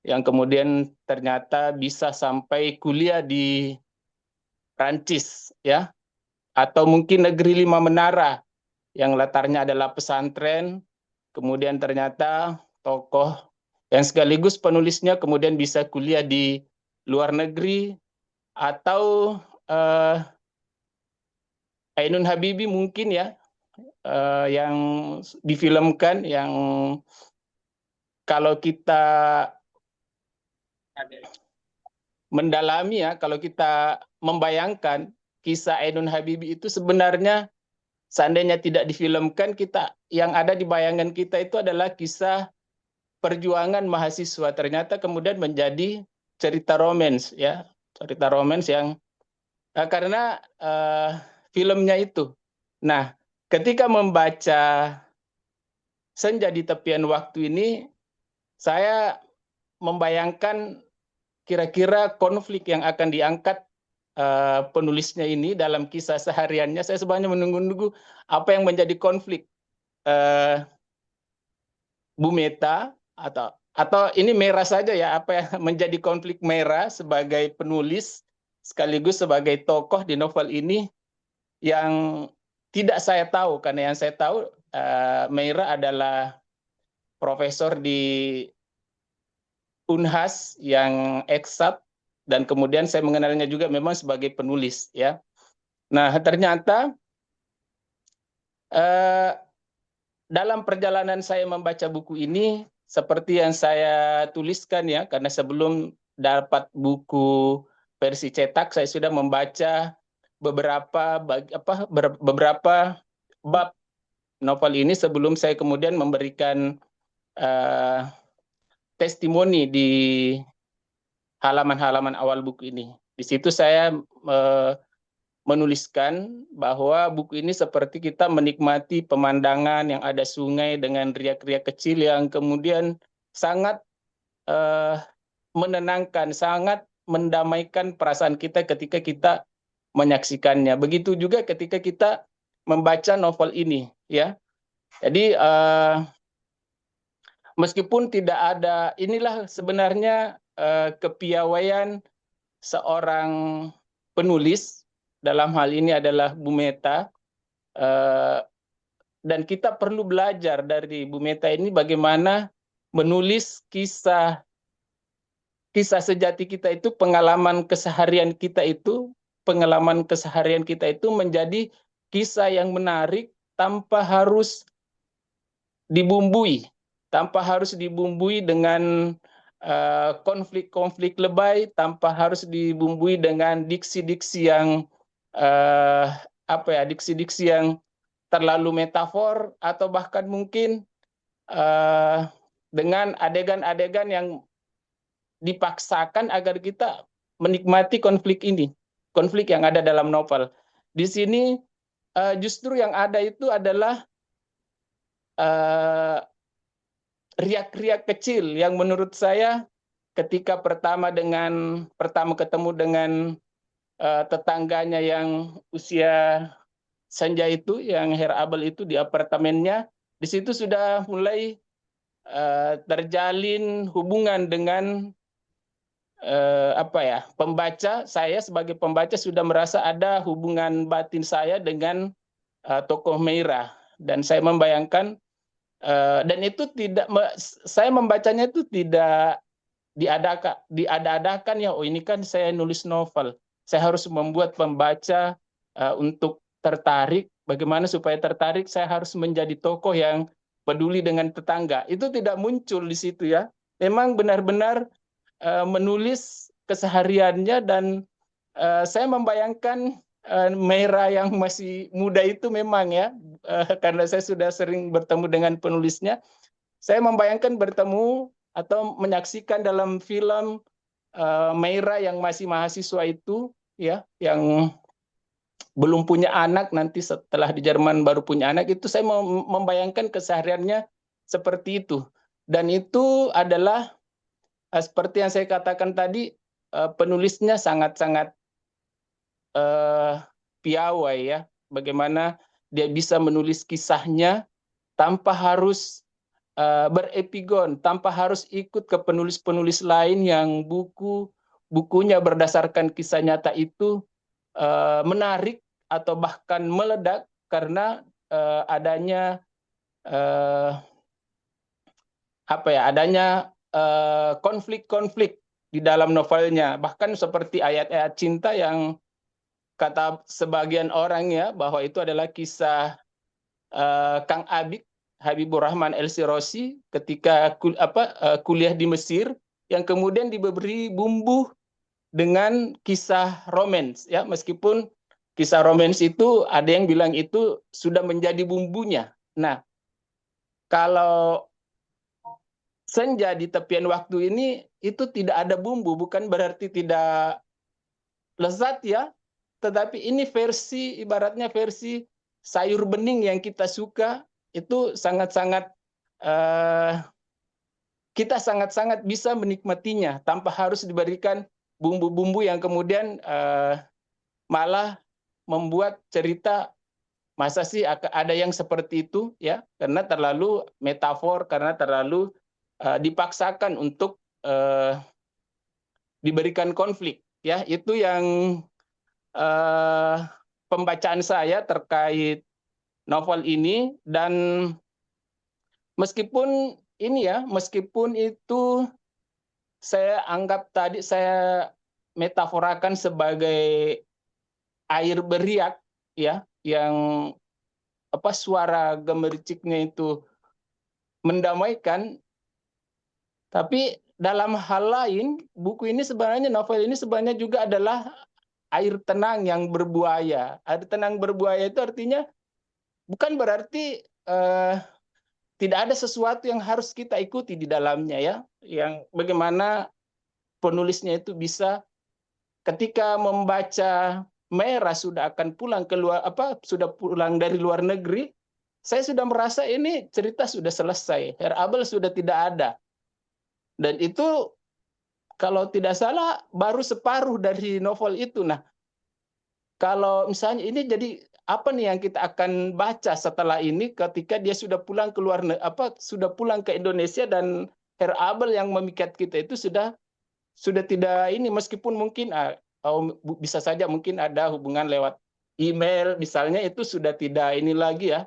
yang kemudian ternyata bisa sampai kuliah di Prancis, ya, atau mungkin Negeri Lima Menara yang latarnya adalah pesantren, kemudian ternyata tokoh yang sekaligus penulisnya kemudian bisa kuliah di luar negeri, atau Ainun Habibie mungkin, ya, yang difilmkan, yang kalau kita mendalami, ya, kalau kita membayangkan kisah Ainun Habibie itu sebenarnya seandainya tidak difilmkan, kita yang ada di bayangan kita itu adalah kisah perjuangan mahasiswa, ternyata kemudian menjadi cerita romans, ya, cerita romans yang karena filmnya itu. Nah, ketika membaca Senja di Tepian Waktu ini, saya membayangkan kira-kira konflik yang akan diangkat penulisnya ini dalam kisah sehariannya. Saya sebenarnya menunggu-nunggu apa yang menjadi konflik Bu Meta, atau ini Meira saja, ya, apa yang menjadi konflik Meira sebagai penulis sekaligus sebagai tokoh di novel ini yang tidak saya tahu, karena yang saya tahu Meira adalah profesor di Unhas yang eksat, dan kemudian saya mengenalnya juga memang sebagai penulis, ya. Nah, ternyata dalam perjalanan saya membaca buku ini, seperti yang saya tuliskan, ya, karena sebelum dapat buku versi cetak, saya sudah membaca beberapa bab novel ini sebelum saya kemudian memberikan testimoni di halaman-halaman awal buku ini. Di situ saya menuliskan bahwa buku ini seperti kita menikmati pemandangan yang ada sungai dengan riak-riak kecil yang kemudian sangat menenangkan, sangat mendamaikan perasaan kita ketika kita menyaksikannya. Begitu juga ketika kita membaca novel ini, ya. Jadi meskipun tidak ada, inilah sebenarnya kepiawaian seorang penulis, dalam hal ini adalah Bu Meta, dan kita perlu belajar dari Bu Meta ini bagaimana menulis kisah sejati kita itu, pengalaman keseharian kita itu menjadi kisah yang menarik tanpa harus dibumbui dengan konflik-konflik lebay, tanpa harus dibumbui dengan diksi-diksi yang diksi-diksi yang terlalu metafor, atau bahkan mungkin dengan adegan-adegan yang dipaksakan agar kita menikmati konflik yang ada dalam novel. Di sini justru yang ada itu adalah riak-riak kecil yang menurut saya ketika pertama ketemu dengan tetangganya yang usia senja itu, yang Herr Abel itu di apartemennya, di situ sudah mulai terjalin hubungan dengan pembaca. Saya sebagai pembaca sudah merasa ada hubungan batin saya dengan tokoh Meira, dan saya membayangkan dan itu tidak, saya membacanya itu tidak diada-adakan ya. Oh, ini kan saya nulis novel, saya harus membuat pembaca untuk tertarik. Bagaimana supaya tertarik? Saya harus menjadi tokoh yang peduli dengan tetangga. Itu tidak muncul di situ ya. Memang benar-benar menulis kesehariannya, dan saya membayangkan Meira yang masih muda itu memang ya, karena saya sudah sering bertemu dengan penulisnya, saya membayangkan bertemu atau menyaksikan dalam film Meira yang masih mahasiswa itu ya, yang belum punya anak, nanti setelah di Jerman baru punya anak. Itu saya membayangkan kesehariannya seperti itu, dan itu adalah seperti yang saya katakan tadi, penulisnya sangat-sangat piawai ya, bagaimana dia bisa menulis kisahnya tanpa harus berepigon, tanpa harus ikut ke penulis-penulis lain yang bukunya berdasarkan kisah nyata itu menarik atau bahkan meledak karena adanya konflik-konflik di dalam novelnya. Bahkan seperti ayat-ayat cinta yang kata sebagian orang ya, bahwa itu adalah kisah Kang Abik, Habibur Rahman El-Sirosi ketika kuliah di Mesir, yang kemudian diberi bumbu dengan kisah romans ya, meskipun kisah romans itu ada yang bilang itu sudah menjadi bumbunya. Nah, kalau Senja di Tepian Waktu ini itu tidak ada bumbu, bukan berarti tidak lezat ya, tetapi ini versi, ibaratnya versi sayur bening yang kita suka, itu sangat-sangat kita sangat-sangat bisa menikmatinya tanpa harus diberikan bumbu-bumbu yang kemudian malah membuat cerita, masa sih ada yang seperti itu ya, karena terlalu metafor, karena terlalu dipaksakan untuk diberikan konflik ya. Itu yang pembacaan saya terkait novel ini. Dan meskipun ini ya, meskipun itu saya anggap tadi saya metaforakan sebagai air beriak ya, yang suara gemericiknya itu mendamaikan, tapi dalam hal lain buku ini sebenarnya, novel ini sebenarnya juga adalah air tenang yang berbuaya. Air tenang berbuaya itu artinya bukan berarti tidak ada sesuatu yang harus kita ikuti di dalamnya ya, yang bagaimana penulisnya itu bisa ketika membaca Meira sudah akan pulang sudah pulang dari luar negeri, saya sudah merasa ini cerita sudah selesai, Herr Abel sudah tidak ada. Dan itu kalau tidak salah baru separuh dari novel itu. Nah, kalau misalnya ini jadi apa nih yang kita akan baca setelah ini ketika dia sudah pulang sudah pulang ke Indonesia dan Herr Abel yang memikat kita itu sudah tidak ini, meskipun mungkin bisa saja mungkin ada hubungan lewat email misalnya, itu sudah tidak ini lagi ya.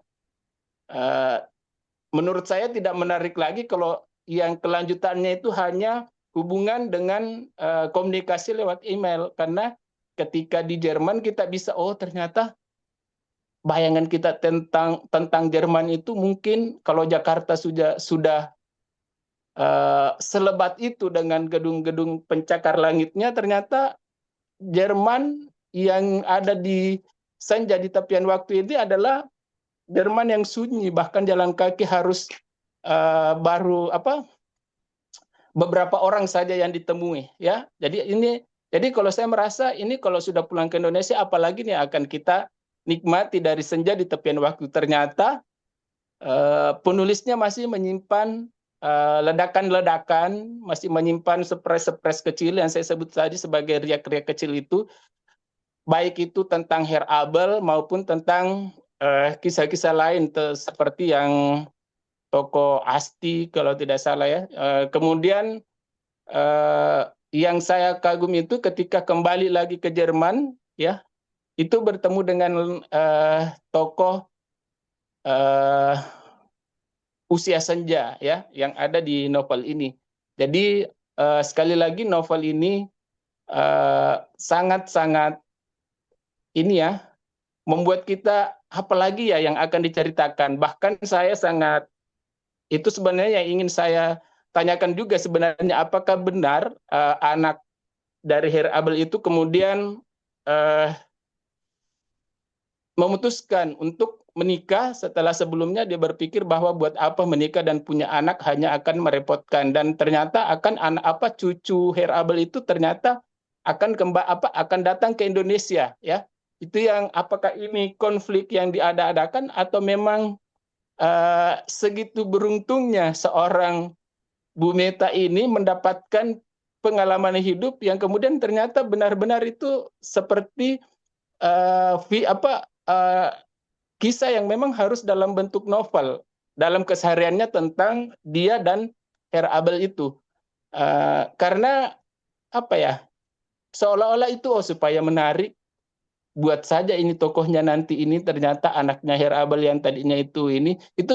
Menurut saya tidak menarik lagi kalau yang kelanjutannya itu hanya hubungan dengan komunikasi lewat email, karena ketika di Jerman kita bisa ternyata bayangan kita tentang Jerman itu mungkin kalau Jakarta sudah selebat itu dengan gedung-gedung pencakar langitnya, ternyata Jerman yang ada di senja di tepian waktu ini adalah Jerman yang sunyi, bahkan jalan kaki harus beberapa orang saja yang ditemui ya. Jadi kalau saya merasa ini kalau sudah pulang ke Indonesia, apalagi nih akan kita nikmati dari senja di tepian waktu. Ternyata penulisnya masih menyimpan ledakan-ledakan, masih menyimpan surprise kecil yang saya sebut tadi sebagai riak-riak kecil itu, baik itu tentang Herr Abel maupun tentang kisah-kisah lain seperti yang toko Asti kalau tidak salah ya. Kemudian yang saya kagum itu ketika kembali lagi ke Jerman ya, itu bertemu dengan tokoh Usia Senja ya yang ada di novel ini. Jadi sekali lagi novel ini sangat-sangat ini ya, membuat kita apalagi ya yang akan diceritakan. Bahkan saya sangat, itu sebenarnya yang ingin saya tanyakan juga sebenarnya, apakah benar anak dari Herr Abel itu kemudian memutuskan untuk menikah setelah sebelumnya dia berpikir bahwa buat apa menikah dan punya anak, hanya akan merepotkan, dan ternyata cucu Herr Abel itu ternyata akan datang ke Indonesia ya. Itu yang, apakah ini konflik yang diada-adakan atau memang segitu beruntungnya seorang Bu Meta ini mendapatkan pengalaman hidup yang kemudian ternyata benar-benar itu seperti kisah yang memang harus dalam bentuk novel dalam kesehariannya tentang dia dan Herr Abel itu. Karena seolah-olah itu supaya menarik, buat saja ini tokohnya nanti ini ternyata anaknya Herr Abel yang tadinya itu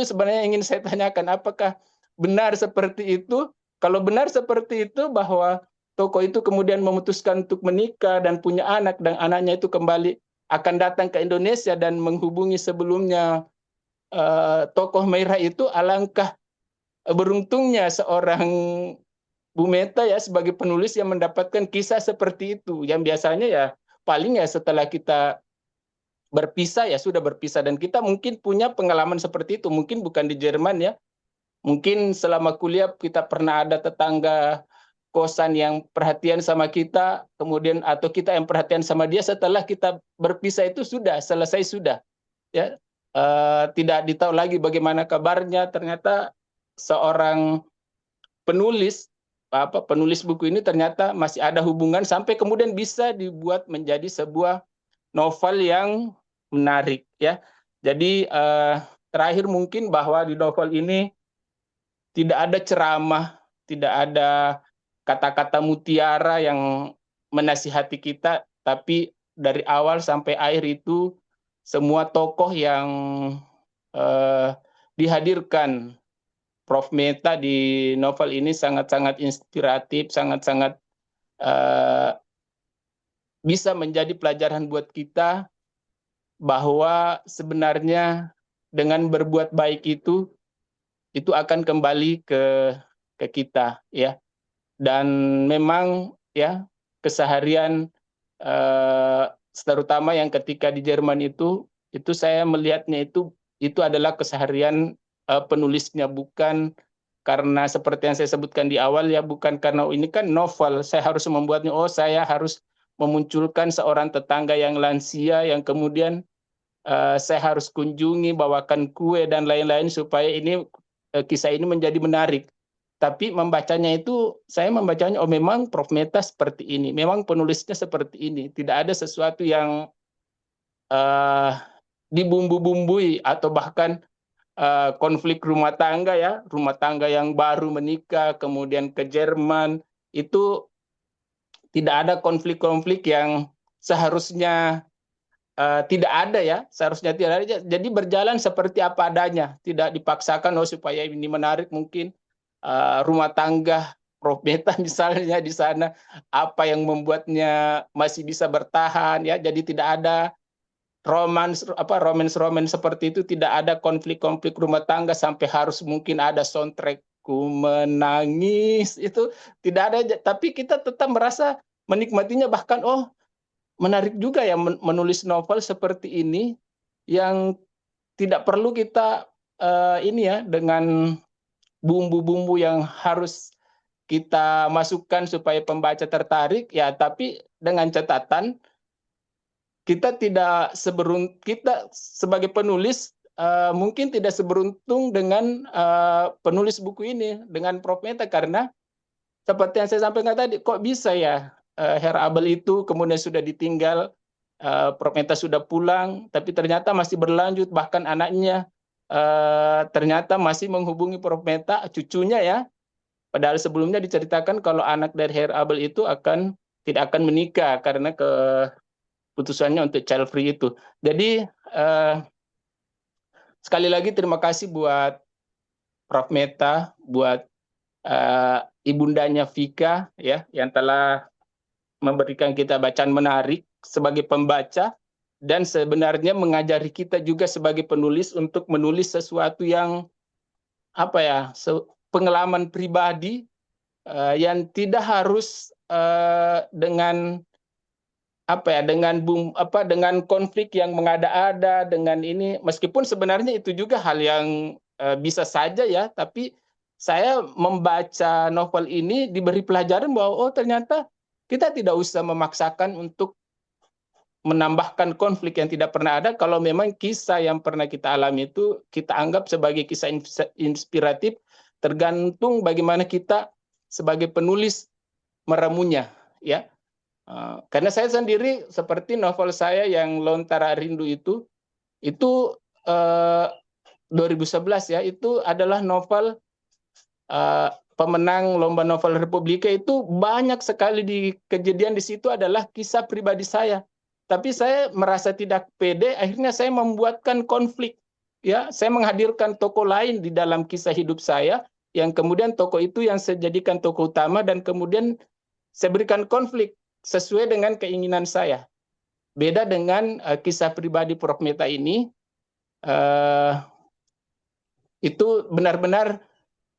sebenarnya ingin saya tanyakan, apakah benar seperti itu? Kalau benar seperti itu, bahwa tokoh itu kemudian memutuskan untuk menikah dan punya anak, dan anaknya itu kembali akan datang ke Indonesia dan menghubungi sebelumnya tokoh Meira itu, alangkah beruntungnya seorang Bu Meta ya sebagai penulis yang mendapatkan kisah seperti itu, yang biasanya ya paling ya setelah kita berpisah ya sudah berpisah. Dan kita mungkin punya pengalaman seperti itu, mungkin bukan di Jerman ya, mungkin selama kuliah kita pernah ada tetangga kosan yang perhatian sama kita, kemudian atau kita yang perhatian sama dia, setelah kita berpisah itu sudah selesai sudah ya, tidak ditahu lagi bagaimana kabarnya. Ternyata seorang penulis buku ini ternyata masih ada hubungan sampai kemudian bisa dibuat menjadi sebuah novel yang menarik ya. Jadi terakhir mungkin bahwa di novel ini tidak ada ceramah, tidak ada kata-kata mutiara yang menasihati kita, tapi dari awal sampai akhir itu semua tokoh yang dihadirkan Prof. Meta di novel ini sangat-sangat inspiratif, sangat-sangat bisa menjadi pelajaran buat kita bahwa sebenarnya dengan berbuat baik itu akan kembali ke kita ya. Dan memang ya keseharian terutama yang ketika di Jerman itu saya melihatnya itu adalah keseharian penulisnya, bukan karena seperti yang saya sebutkan di awal ya, bukan karena ini kan novel saya harus membuatnya, saya harus memunculkan seorang tetangga yang lansia yang kemudian saya harus kunjungi, bawakan kue dan lain-lain supaya ini kisah ini menjadi menarik. Tapi membacanya itu, saya membacanya, memang Prof. Meta seperti ini, memang penulisnya seperti ini. Tidak ada sesuatu yang dibumbu-bumbui atau bahkan konflik rumah tangga ya, rumah tangga yang baru menikah kemudian ke Jerman, itu tidak ada konflik-konflik yang seharusnya tidak ada ya, seharusnya tidak ada. Jadi berjalan seperti apa adanya, tidak dipaksakan supaya ini menarik. Mungkin rumah tangga Prof Meta misalnya di sana, apa yang membuatnya masih bisa bertahan ya. Jadi tidak ada romance seperti itu, tidak ada konflik-konflik rumah tangga sampai harus mungkin ada soundtrack ku menangis, itu tidak ada. Tapi kita tetap merasa menikmatinya, bahkan menarik juga ya menulis novel seperti ini yang tidak perlu kita ini ya dengan bumbu-bumbu yang harus kita masukkan supaya pembaca tertarik ya, tapi dengan catatan kita sebagai penulis mungkin tidak seberuntung dengan penulis buku ini, dengan Prof Meta, karena seperti yang saya sampaikan tadi, kok bisa ya Herr Abel itu kemudian sudah ditinggal, Prof Meta sudah pulang, tapi ternyata masih berlanjut, bahkan anaknya ternyata masih menghubungi Prof Meta, cucunya ya, padahal sebelumnya diceritakan kalau anak dari Herr Abel itu tidak akan menikah karena keputusannya untuk child free itu. Jadi sekali lagi terima kasih buat Prof Meta, buat ibundanya Vika ya, yang telah memberikan kita bacaan menarik sebagai pembaca, dan sebenarnya mengajari kita juga sebagai penulis untuk menulis sesuatu yang pengalaman pribadi yang tidak harus dengan dengan konflik yang mengada-ada dengan ini, meskipun sebenarnya itu juga hal yang bisa saja ya, tapi saya membaca novel ini diberi pelajaran bahwa ternyata kita tidak usah memaksakan untuk menambahkan konflik yang tidak pernah ada. Kalau memang kisah yang pernah kita alami itu kita anggap sebagai kisah inspiratif, tergantung bagaimana kita sebagai penulis meramunya ya. Karena saya sendiri seperti novel saya yang Lontara Rindu itu 2011 ya, itu adalah novel pemenang Lomba Novel Republika. Itu banyak sekali kejadian di situ adalah kisah pribadi saya. Tapi saya merasa tidak pede, akhirnya saya membuatkan konflik. Ya, saya menghadirkan tokoh lain di dalam kisah hidup saya, yang kemudian tokoh itu yang saya jadikan tokoh utama, dan kemudian saya berikan konflik sesuai dengan keinginan saya. Beda dengan kisah pribadi Prof Meta ini, itu benar-benar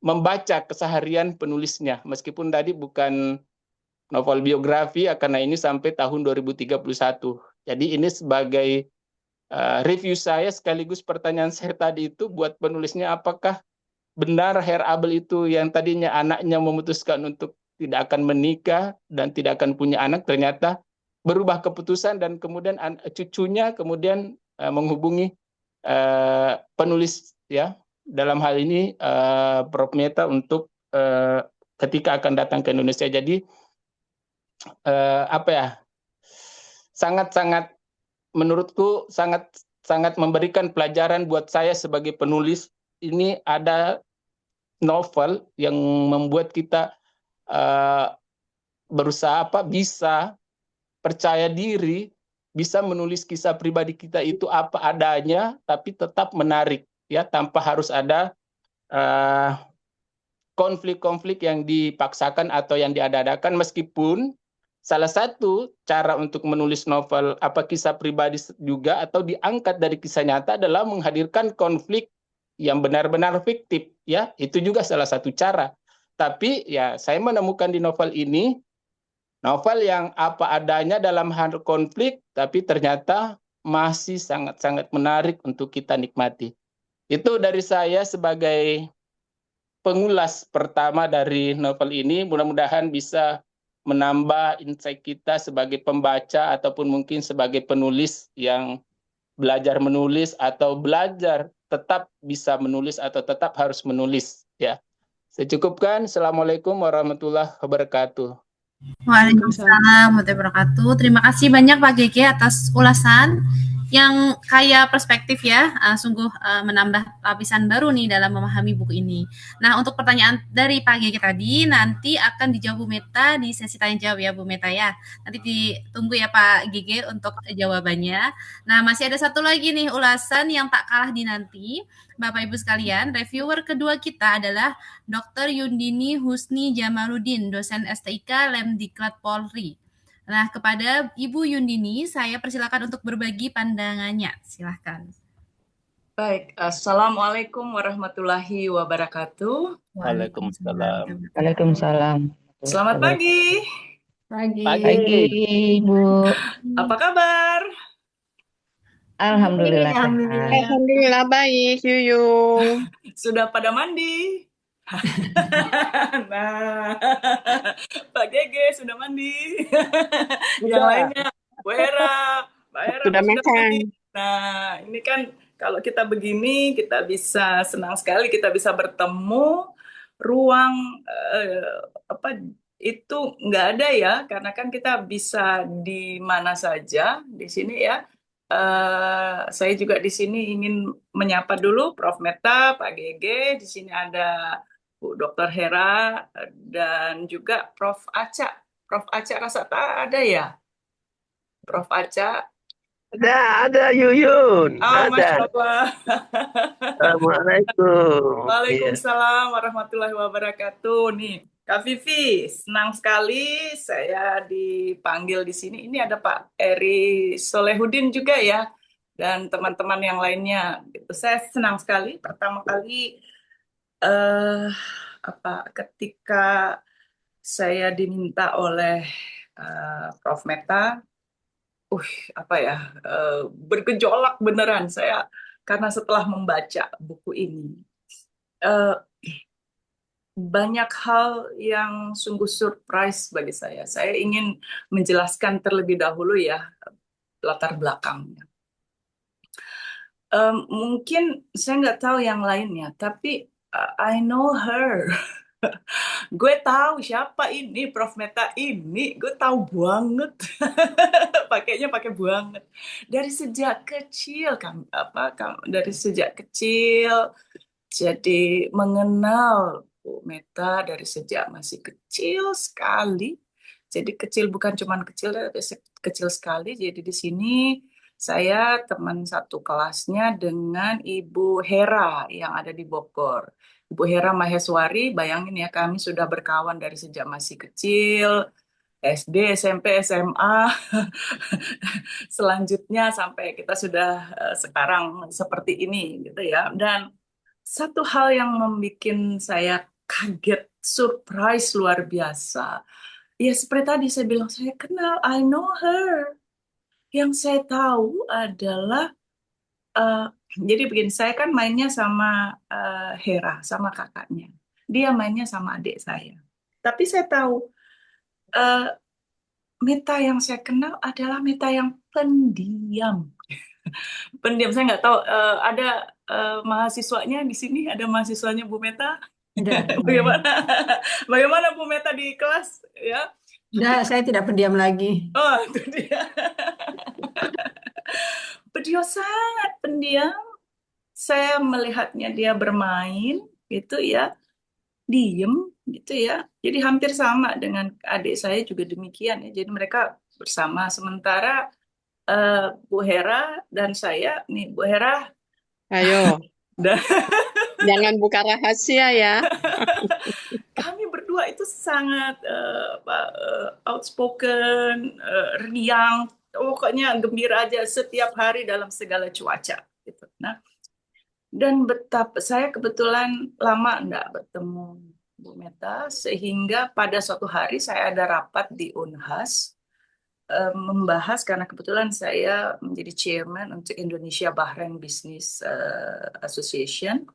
membaca keseharian penulisnya, meskipun tadi bukan novel biografi karena ini sampai tahun 2031. Jadi ini sebagai review saya sekaligus pertanyaan saya tadi itu buat penulisnya, apakah benar Herr Abel itu yang tadinya anaknya memutuskan untuk tidak akan menikah dan tidak akan punya anak, ternyata berubah keputusan dan kemudian cucunya kemudian menghubungi penulis ya, dalam hal ini Prof Meta untuk ketika akan datang ke Indonesia. Jadi sangat-sangat menurutku sangat memberikan pelajaran buat saya sebagai penulis. Ini ada novel yang membuat kita berusaha bisa percaya diri, bisa menulis kisah pribadi kita itu apa adanya, tapi tetap menarik ya, tanpa harus ada konflik-konflik yang dipaksakan atau yang diada-adakan. Meskipun salah satu cara untuk menulis novel kisah pribadi juga atau diangkat dari kisah nyata adalah menghadirkan konflik yang benar-benar fiktif ya, itu juga salah satu cara. Tapi ya saya menemukan di novel ini novel yang apa adanya dalam hal konflik, tapi ternyata masih sangat-sangat menarik untuk kita nikmati. Itu dari saya sebagai pengulas pertama dari novel ini. Mudah-mudahan bisa menambah insight kita sebagai pembaca ataupun mungkin sebagai penulis yang belajar menulis atau belajar tetap bisa menulis atau tetap harus menulis ya. Saya cukupkan. Assalamualaikum warahmatullahi wabarakatuh. Waalaikumsalam warahmatullahi wabarakatuh. Terima kasih banyak Pak Gege atas ulasan yang kaya perspektif ya, sungguh menambah lapisan baru nih dalam memahami buku ini. Nah, untuk pertanyaan dari Pak Gege tadi, nanti akan dijawab Bu Meta di sesi tanya jawab ya Bu Meta ya. Nanti ditunggu ya Pak Gege untuk jawabannya. Nah, masih ada satu lagi nih ulasan yang tak kalah dinanti. Bapak Ibu sekalian, reviewer kedua kita adalah Dr. Yundini Husni Jamaludin, dosen STIK Lemdiklat Polri. Nah, kepada Ibu Yundini, saya persilakan untuk berbagi pandangannya. Silahkan. Baik, Assalamualaikum warahmatullahi wabarakatuh. Waalaikumsalam. Waalaikumsalam. Selamat pagi. Pagi. Pagi, Bu. Apa kabar? Alhamdulillah sehat. Alhamdulillah. Alhamdulillah baik, Yuyung. Sudah pada mandi? Nah, Pak Gege sudah mandi. Yang lainnya, Bu Hera, Mbak Hera Sudah sudah makan. mandi. Nah, ini kan kalau kita begini, kita bisa senang sekali kita bisa bertemu. Ruang itu nggak ada ya, karena kan kita bisa di mana saja di sini ya. Saya juga di sini ingin menyapa dulu Prof. Meta, Pak Gege. Di sini ada Bu Dr. Hera dan juga Prof. Aca. Prof. Aca rasa tak ada ya? Prof. Aca. Ada Yuyun. Oh, Ada. Masya Allah. Assalamualaikum. Waalaikumsalam warahmatullahi wabarakatuh. Nih, Kak Vivi, senang sekali saya dipanggil di sini. Ini ada Pak Eri Solehudin juga ya, dan teman-teman yang lainnya. Gitu. Saya senang sekali. Pertama kali ketika saya diminta oleh Prof. Meta, bergejolak beneran saya karena setelah membaca buku ini. Banyak hal yang sungguh surprise bagi saya. Saya ingin menjelaskan terlebih dahulu ya latar belakangnya. Mungkin saya nggak tahu yang lainnya, tapi I know her. Gue tahu siapa ini Prof. Meta ini, gue tahu banget. Pakainya pakai banget. Dari sejak kecil dari sejak kecil jadi mengenal Bu Meta dari sejak masih kecil sekali. Jadi kecil bukan cuma kecil, tapi kecil sekali. Jadi di sini saya teman satu kelasnya dengan Ibu Hera yang ada di Bogor. Ibu Hera Maheswari, bayangin ya kami sudah berkawan dari sejak masih kecil, SD, SMP, SMA, selanjutnya sampai kita sudah sekarang seperti ini gitu ya. Dan satu hal yang membuat saya kaget, surprise luar biasa. Ya seperti tadi saya bilang, saya kenal, I know her. Yang saya tahu adalah jadi begini, saya kan mainnya sama Hera, sama kakaknya. Dia mainnya sama adik saya. Tapi saya tahu Meta yang saya kenal adalah Meta yang pendiam. Pendiam, saya nggak tahu. Ada mahasiswanya di sini, ada mahasiswanya Bu Meta. Bagaimana Bu Meta di kelas? Ya. Enggak, saya tidak pendiam lagi. Oh, itu dia. Beliau sangat pendiam. Saya melihatnya dia bermain gitu ya, diem gitu ya. Jadi hampir sama dengan adik saya juga demikian ya. Jadi mereka bersama. Sementara Bu Hera dan saya, nih Bu Hera. Ayo, jangan buka rahasia ya. Kami berdua itu sangat outspoken, riang, pokoknya gembira aja setiap hari dalam segala cuaca. Gitu. Nah, dan betapa saya kebetulan lama enggak bertemu Bu Meta, sehingga pada suatu hari saya ada rapat di Unhas membahas, karena kebetulan saya menjadi chairman untuk Indonesia Bahrain Business Association,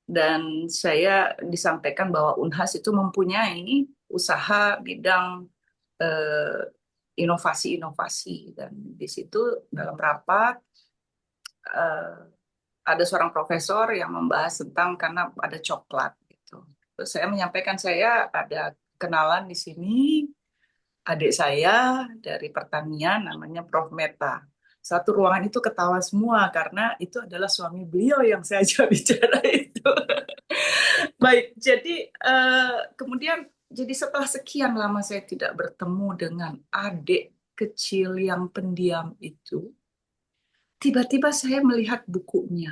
dan saya disampaikan bahwa Unhas itu mempunyai usaha bidang inovasi-inovasi, dan di situ dalam rapat ada seorang profesor yang membahas tentang karena ada coklat gitu. Terus saya menyampaikan saya ada kenalan di sini, adik saya dari pertanian namanya Prof. Meta. Satu ruangan itu ketawa semua karena itu adalah suami beliau yang saya ajak bicara itu. Baik, jadi kemudian jadi setelah sekian lama saya tidak bertemu dengan adik kecil yang pendiam itu, tiba-tiba saya melihat bukunya.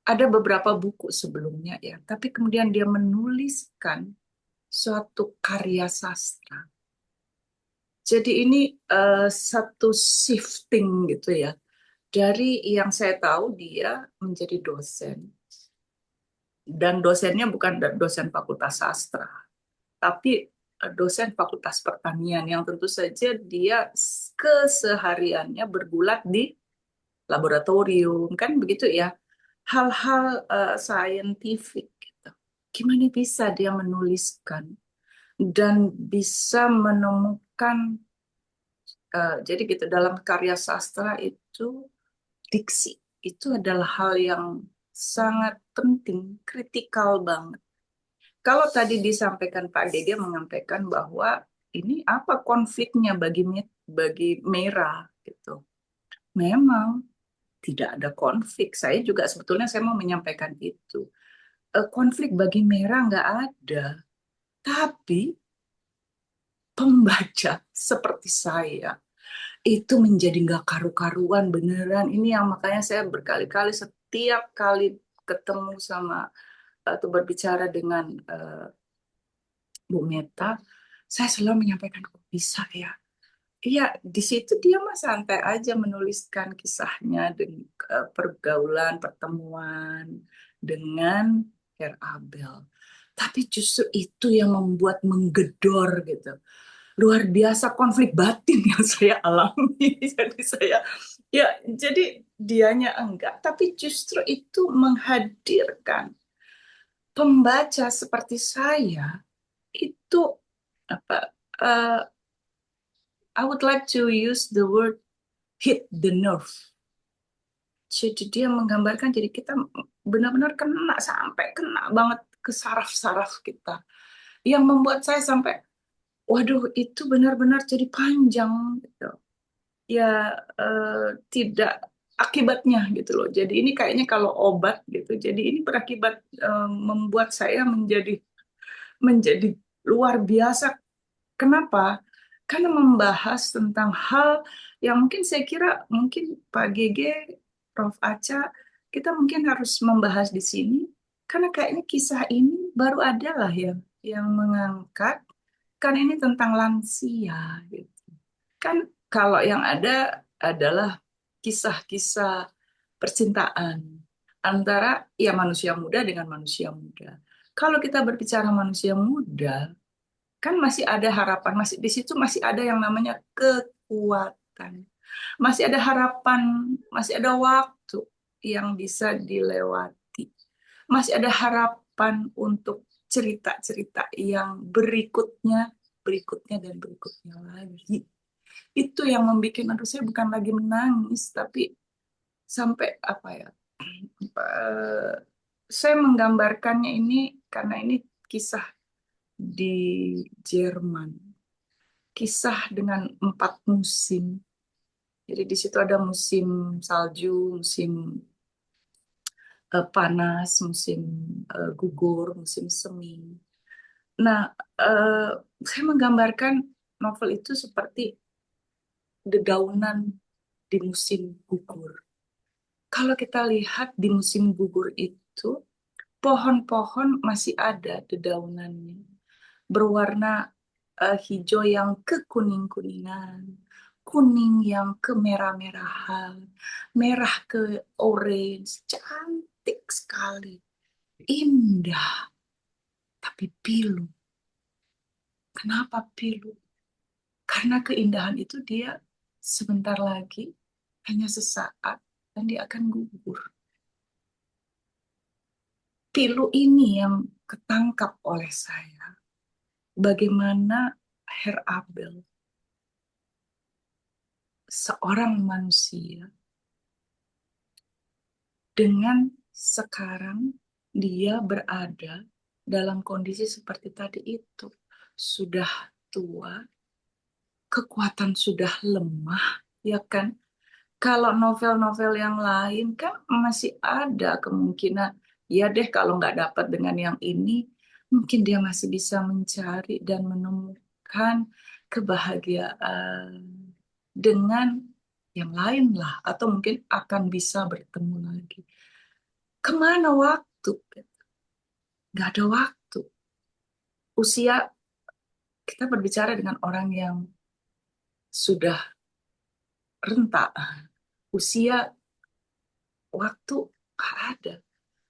Ada beberapa buku sebelumnya ya, tapi kemudian dia menuliskan suatu karya sastra. Jadi ini satu shifting gitu ya. Dari yang saya tahu dia menjadi dosen. Dan dosennya bukan dosen fakultas sastra, tapi dosen fakultas pertanian yang tentu saja dia kesehariannya bergulat di laboratorium, kan begitu ya. Hal-hal scientific gitu. Gimana bisa dia menuliskan dan bisa menemukan jadi gitu dalam karya sastra itu diksi itu adalah hal yang sangat penting, kritikal banget. Kalau tadi disampaikan Pak Dede menyampaikan bahwa ini apa konfliknya bagi Mera gitu. Memang tidak ada konflik. Saya juga sebetulnya saya mau menyampaikan itu. Konflik bagi Mera nggak ada. Tapi pembaca seperti saya itu menjadi nggak karu-karuan beneran. Ini yang makanya saya berkali-kali setiap kali ketemu sama atau berbicara dengan Bu Meta, saya selalu menyampaikan kok bisa ya. Iya, di situ dia mah santai aja menuliskan kisahnya dengan pergaulan, pertemuan dengan Herr Abel. Tapi justru itu yang membuat menggedor gitu. Luar biasa konflik batin yang saya alami. Jadi dianya enggak, tapi justru itu menghadirkan pembaca seperti saya itu apa? I would like to use the word hit the nerve. Jadi dia menggambarkan, jadi kita benar-benar kena sampai kena banget ke saraf-saraf kita. Yang membuat saya sampai, waduh itu benar-benar jadi panjang gitu. Ya tidak akibatnya gitu loh. Jadi ini kayaknya kalau obat gitu. Jadi ini berakibat membuat saya menjadi luar biasa. Kenapa? Karena membahas tentang hal yang mungkin saya kira mungkin Pak GG, Prof. Aca, kita mungkin harus membahas di sini karena kayaknya kisah ini baru ada lah yang mengangkat kan ini tentang lansia gitu. Kan kalau yang ada adalah kisah-kisah percintaan antara ya manusia muda dengan manusia muda. Kalau kita berbicara manusia muda, kan masih ada harapan, masih di situ masih ada yang namanya kekuatan. Masih ada harapan, masih ada waktu yang bisa dilewati. Masih ada harapan untuk cerita-cerita yang berikutnya, berikutnya dan berikutnya lagi. Itu yang membuat aduh saya bukan lagi menangis, tapi sampai apa ya? Saya menggambarkannya ini karena ini kisah di Jerman. Kisah dengan 4 musim. Jadi di situ ada musim salju, musim panas, musim gugur, musim semi. Nah, saya menggambarkan novel itu seperti dedaunan di musim gugur. Kalau kita lihat di musim gugur itu, pohon-pohon masih ada dedaunannya. Berwarna hijau yang kekuning-kuningan, kuning yang kemerah-merahan, merah ke orange, cantik sekali, indah, tapi pilu. Kenapa pilu? Karena keindahan itu dia sebentar lagi, hanya sesaat, dan dia akan gugur. Pilu ini yang ketangkap oleh saya. Bagaimana Herr Abel, seorang manusia, dengan sekarang dia berada dalam kondisi seperti tadi itu. Sudah tua, kekuatan sudah lemah, ya kan? Kalau novel-novel yang lain kan masih ada kemungkinan, ya deh kalau nggak dapat dengan yang ini, mungkin dia masih bisa mencari dan menemukan kebahagiaan dengan yang lain lah, atau mungkin akan bisa bertemu lagi. Kemana waktu? Nggak ada waktu. Usia, kita berbicara dengan orang yang sudah renta. Usia, waktu nggak ada.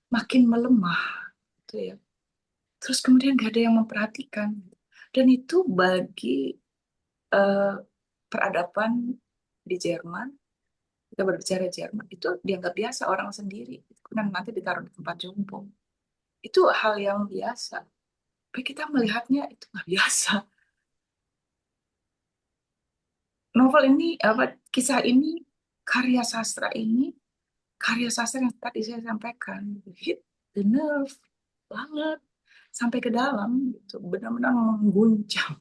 Makin melemah. Gitu ya. Terus kemudian nggak ada yang memperhatikan. Dan itu bagi eh, peradaban di Jerman, kita berbicara Jerman, itu dianggap biasa orang sendiri. Dan nanti ditaruh di tempat jompo. Itu hal yang biasa. Tapi kita melihatnya itu nggak biasa. Novel ini, kisah ini, karya sastra ini, karya sastra yang tadi saya sampaikan, hit the nerve banget sampai ke dalam, gitu. Benar-benar mengguncang,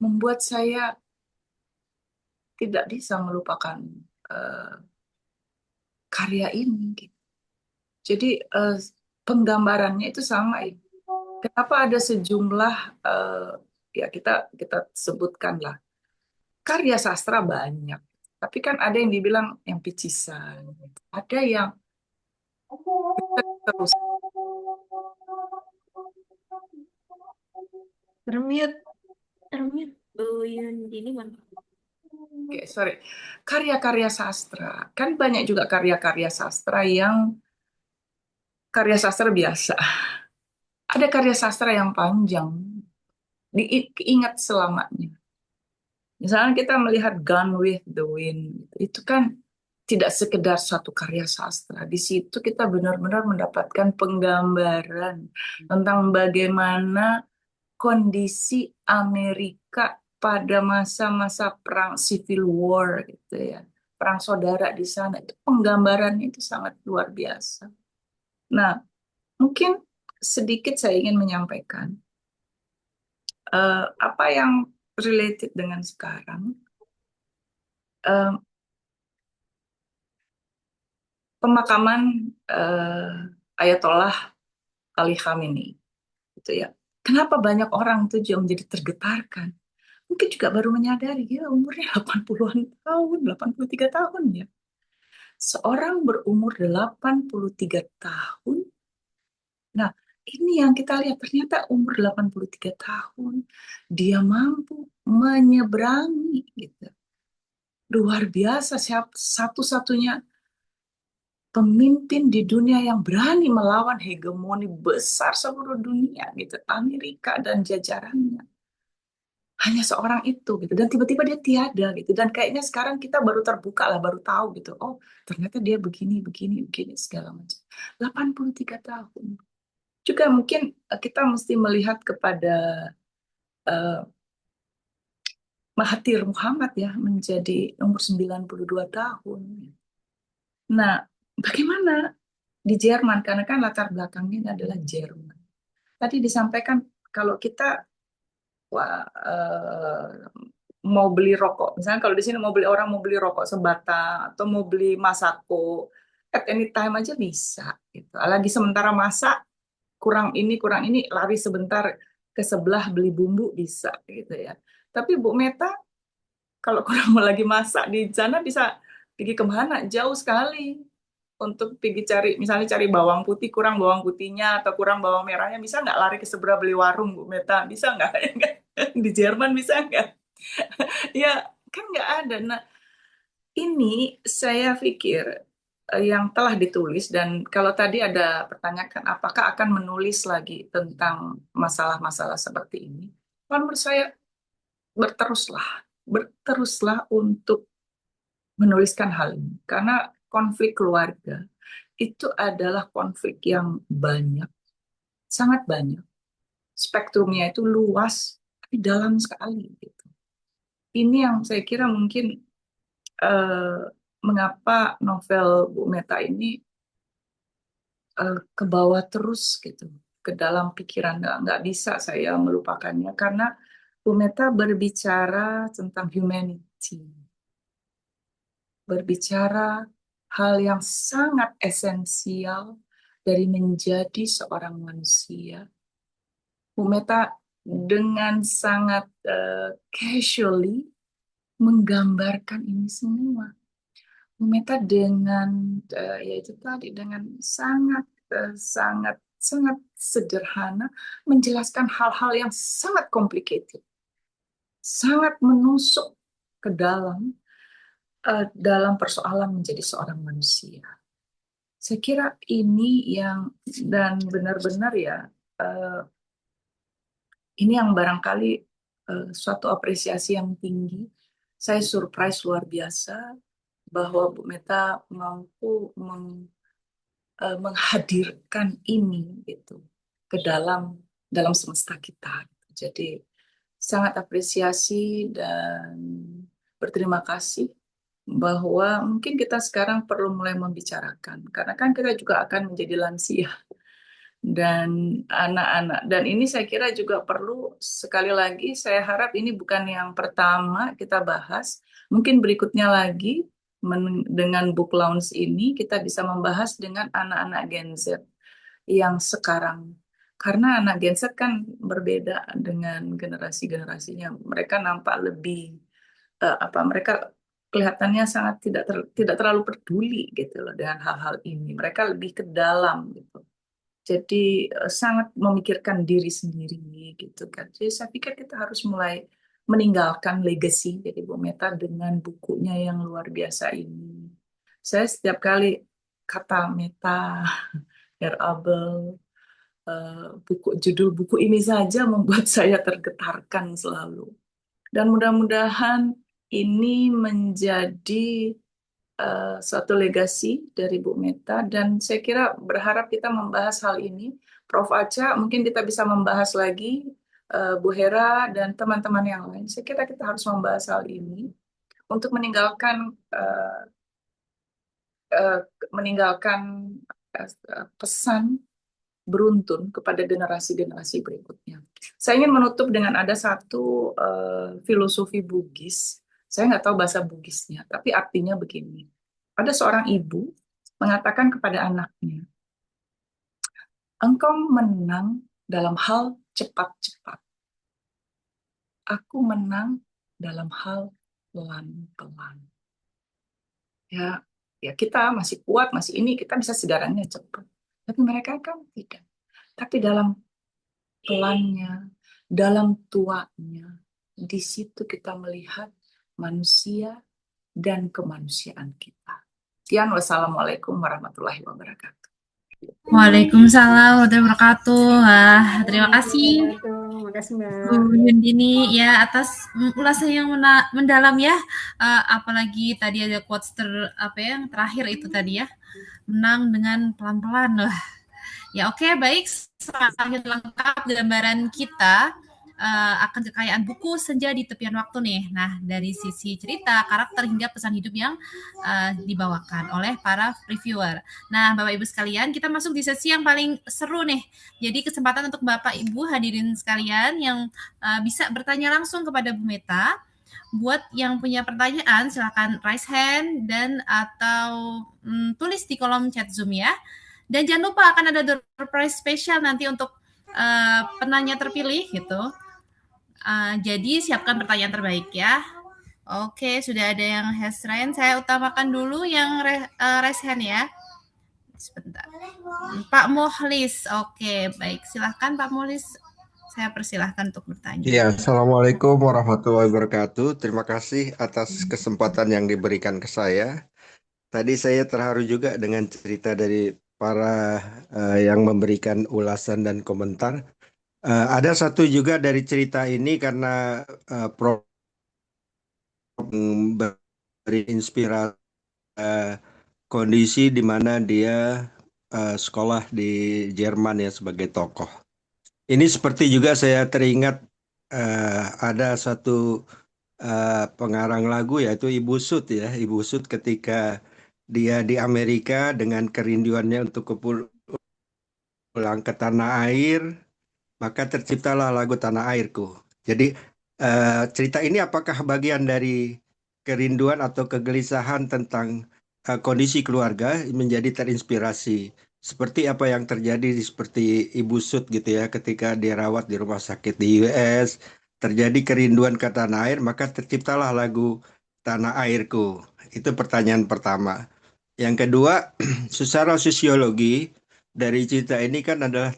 membuat saya tidak bisa melupakan eh, karya ini. Gitu. Jadi penggambarannya itu sama. Kenapa ada sejumlah ya kita sebutkanlah karya sastra banyak, tapi kan ada yang dibilang yang picisan, ada yang terus. Termute. Bu Yundini mana? Oke, sorry. Karya-karya sastra. Kan banyak juga karya-karya sastra yang karya sastra biasa. Ada karya sastra yang panjang, diingat selamanya. Misalnya kita melihat Gone with the Wind, itu kan tidak sekedar satu karya sastra. Di situ kita benar-benar mendapatkan penggambaran tentang bagaimana kondisi Amerika pada masa-masa perang Civil War gitu ya. Perang saudara di sana itu penggambarannya itu sangat luar biasa. Nah, mungkin sedikit saya ingin menyampaikan apa yang related dengan sekarang. Pemakaman Ayatollah Ali Khamenei gitu ya. Kenapa banyak orang itu juga menjadi tergetarkan? Mungkin juga baru menyadari ya umurnya 80-an tahun, 83 tahun ya. Seorang berumur 83 tahun. Nah, ini yang kita lihat ternyata umur 83 tahun dia mampu menyeberangi gitu. Luar biasa, satu-satunya pemimpin di dunia yang berani melawan hegemoni besar seluruh dunia gitu, Amerika dan jajarannya. Hanya seorang itu gitu, dan tiba-tiba dia tiada gitu, dan kayaknya sekarang kita baru terbuka lah, baru tahu gitu, oh ternyata dia begini begini begini segala macam. 83 tahun. Juga mungkin kita mesti melihat kepada uh, Mahathir Muhammad ya, menjadi umur 92 tahun. Nah, bagaimana di Jerman, karena kan latar belakangnya adalah Jerman. Tadi disampaikan kalau kita mau beli rokok, misalnya kalau di sini orang mau beli rokok sebatang atau mau beli masako, at any time aja bisa. Gitu. Lagi sementara masak, kurang ini, lari sebentar ke sebelah beli bumbu bisa gitu ya. Tapi Bu Meta, kalau kurang mau lagi masak di sana bisa pergi kemana? Jauh sekali. Untuk pergi cari, misalnya cari bawang putih, kurang bawang putihnya atau kurang bawang merahnya, bisa nggak lari ke sebelah beli warung, Bu Meta? Bisa nggak? Di Jerman bisa nggak? Ya, kan nggak ada. Nah, ini saya pikir yang telah ditulis, dan kalau tadi ada pertanyaan, apakah akan menulis lagi tentang masalah-masalah seperti ini? Menurut saya, berteruslah untuk menuliskan hal ini. Karena konflik keluarga itu adalah konflik yang banyak, sangat banyak. Spektrumnya itu luas, tapi dalam sekali. Gitu. Ini yang saya kira mungkin mengapa novel Bu Meta ini ke bawah terus gitu, ke dalam pikiran. Nggak bisa saya melupakannya, karena Bu Meta berbicara tentang humanity. berbicara hal yang sangat esensial dari menjadi seorang manusia. Bu Meta dengan sangat casually menggambarkan ini semua. Bu Meta dengan yaitu tadi dengan sangat sederhana menjelaskan hal-hal yang sangat complicated, sangat menusuk ke dalam persoalan menjadi seorang manusia. Saya kira ini yang dan benar-benar ya ini yang barangkali suatu apresiasi yang tinggi. Saya surprise luar biasa bahwa Bu Meta mampu menghadirkan ini gitu ke dalam semesta kita. Jadi sangat apresiasi dan berterima kasih bahwa mungkin kita sekarang perlu mulai membicarakan karena kan kita juga akan menjadi lansia dan anak-anak. Dan ini saya kira juga perlu sekali lagi saya harap ini bukan yang pertama kita bahas. Mungkin berikutnya lagi dengan book launch ini kita bisa membahas dengan anak-anak Gen Z yang sekarang. Karena anak Gen Z kan berbeda dengan generasi-generasinya. Mereka nampak lebih mereka kelihatannya sangat tidak terlalu peduli gitu loh dengan hal-hal ini. Mereka lebih ke dalam gitu. Jadi sangat memikirkan diri sendiri gitu kan. Jadi saya pikir kita harus mulai meninggalkan legacy dari Bu Meta dengan bukunya yang luar biasa ini. Saya setiap kali kata Meta, Herr Abel, judul buku ini saja membuat saya tergetarkan selalu. Dan mudah-mudahan ini menjadi suatu legasi dari Bu Meta dan saya kira berharap kita membahas hal ini. Prof. Acha, mungkin kita bisa membahas lagi Bu Hera dan teman-teman yang lain. Saya kira kita harus membahas hal ini untuk meninggalkan pesan beruntun kepada generasi-generasi berikutnya. Saya ingin menutup dengan ada satu filosofi Bugis. Saya nggak tahu bahasa Bugisnya, tapi artinya begini. Ada seorang ibu mengatakan kepada anaknya, engkau menang dalam hal cepat-cepat. Aku menang dalam hal pelan-pelan. Ya kita masih kuat, masih ini, kita bisa segarannya cepat. Tapi mereka kan tidak. Tapi dalam pelannya, dalam tuanya, di situ kita melihat manusia dan kemanusiaan kita. Sekian, wassalamualaikum warahmatullahi wabarakatuh. Waalaikumsalam warahmatullahi wabarakatuh. Wah, terima kasih Terima kasih Mbak. Bu Yundini ya atas ulasan yang mendalam ya. Apalagi tadi ada quotes yang terakhir itu tadi ya. Menang dengan pelan-pelan. Wah. Ya oke, baik. Semakin lengkap gambaran kita akan kekayaan buku Senja di Tepian Waktu nih. Nah, dari sisi cerita, karakter hingga pesan hidup yang dibawakan oleh para reviewer. Nah, Bapak Ibu sekalian, kita masuk di sesi yang paling seru nih. Jadi kesempatan untuk Bapak Ibu hadirin sekalian yang bisa bertanya langsung kepada Bu Meta. Buat yang punya pertanyaan, silakan raise hand dan atau tulis di kolom chat Zoom ya. Dan jangan lupa akan ada door prize spesial nanti untuk penanya terpilih gitu. Jadi siapkan pertanyaan terbaik ya. Oke, sudah ada yang raise hand. Saya utamakan dulu yang raise hand ya. Sebentar. Pak Muhlis. Oke, baik. Silahkan Pak Muhlis. Saya persilahkan untuk bertanya. Ya, Assalamualaikum warahmatullahi wabarakatuh. Terima kasih atas kesempatan yang diberikan ke saya. Tadi saya terharu juga dengan cerita dari para yang memberikan ulasan dan komentar. Ada satu juga dari cerita ini karena Prof beri inspirasi kondisi di mana dia sekolah di Jerman ya sebagai tokoh. Ini seperti juga saya teringat ada satu pengarang lagu yaitu Ibu Sud ya. Ibu Sud ketika dia di Amerika dengan kerinduannya untuk pulang ke tanah air, maka terciptalah lagu Tanah Airku. Jadi cerita ini apakah bagian dari kerinduan atau kegelisahan tentang kondisi keluarga menjadi terinspirasi. Seperti apa yang terjadi seperti Ibu Sud gitu ya, ketika dirawat di rumah sakit di US, terjadi kerinduan ke tanah air, maka terciptalah lagu Tanah Airku. Itu pertanyaan pertama. Yang kedua, secara sosiologi dari cerita ini kan adalah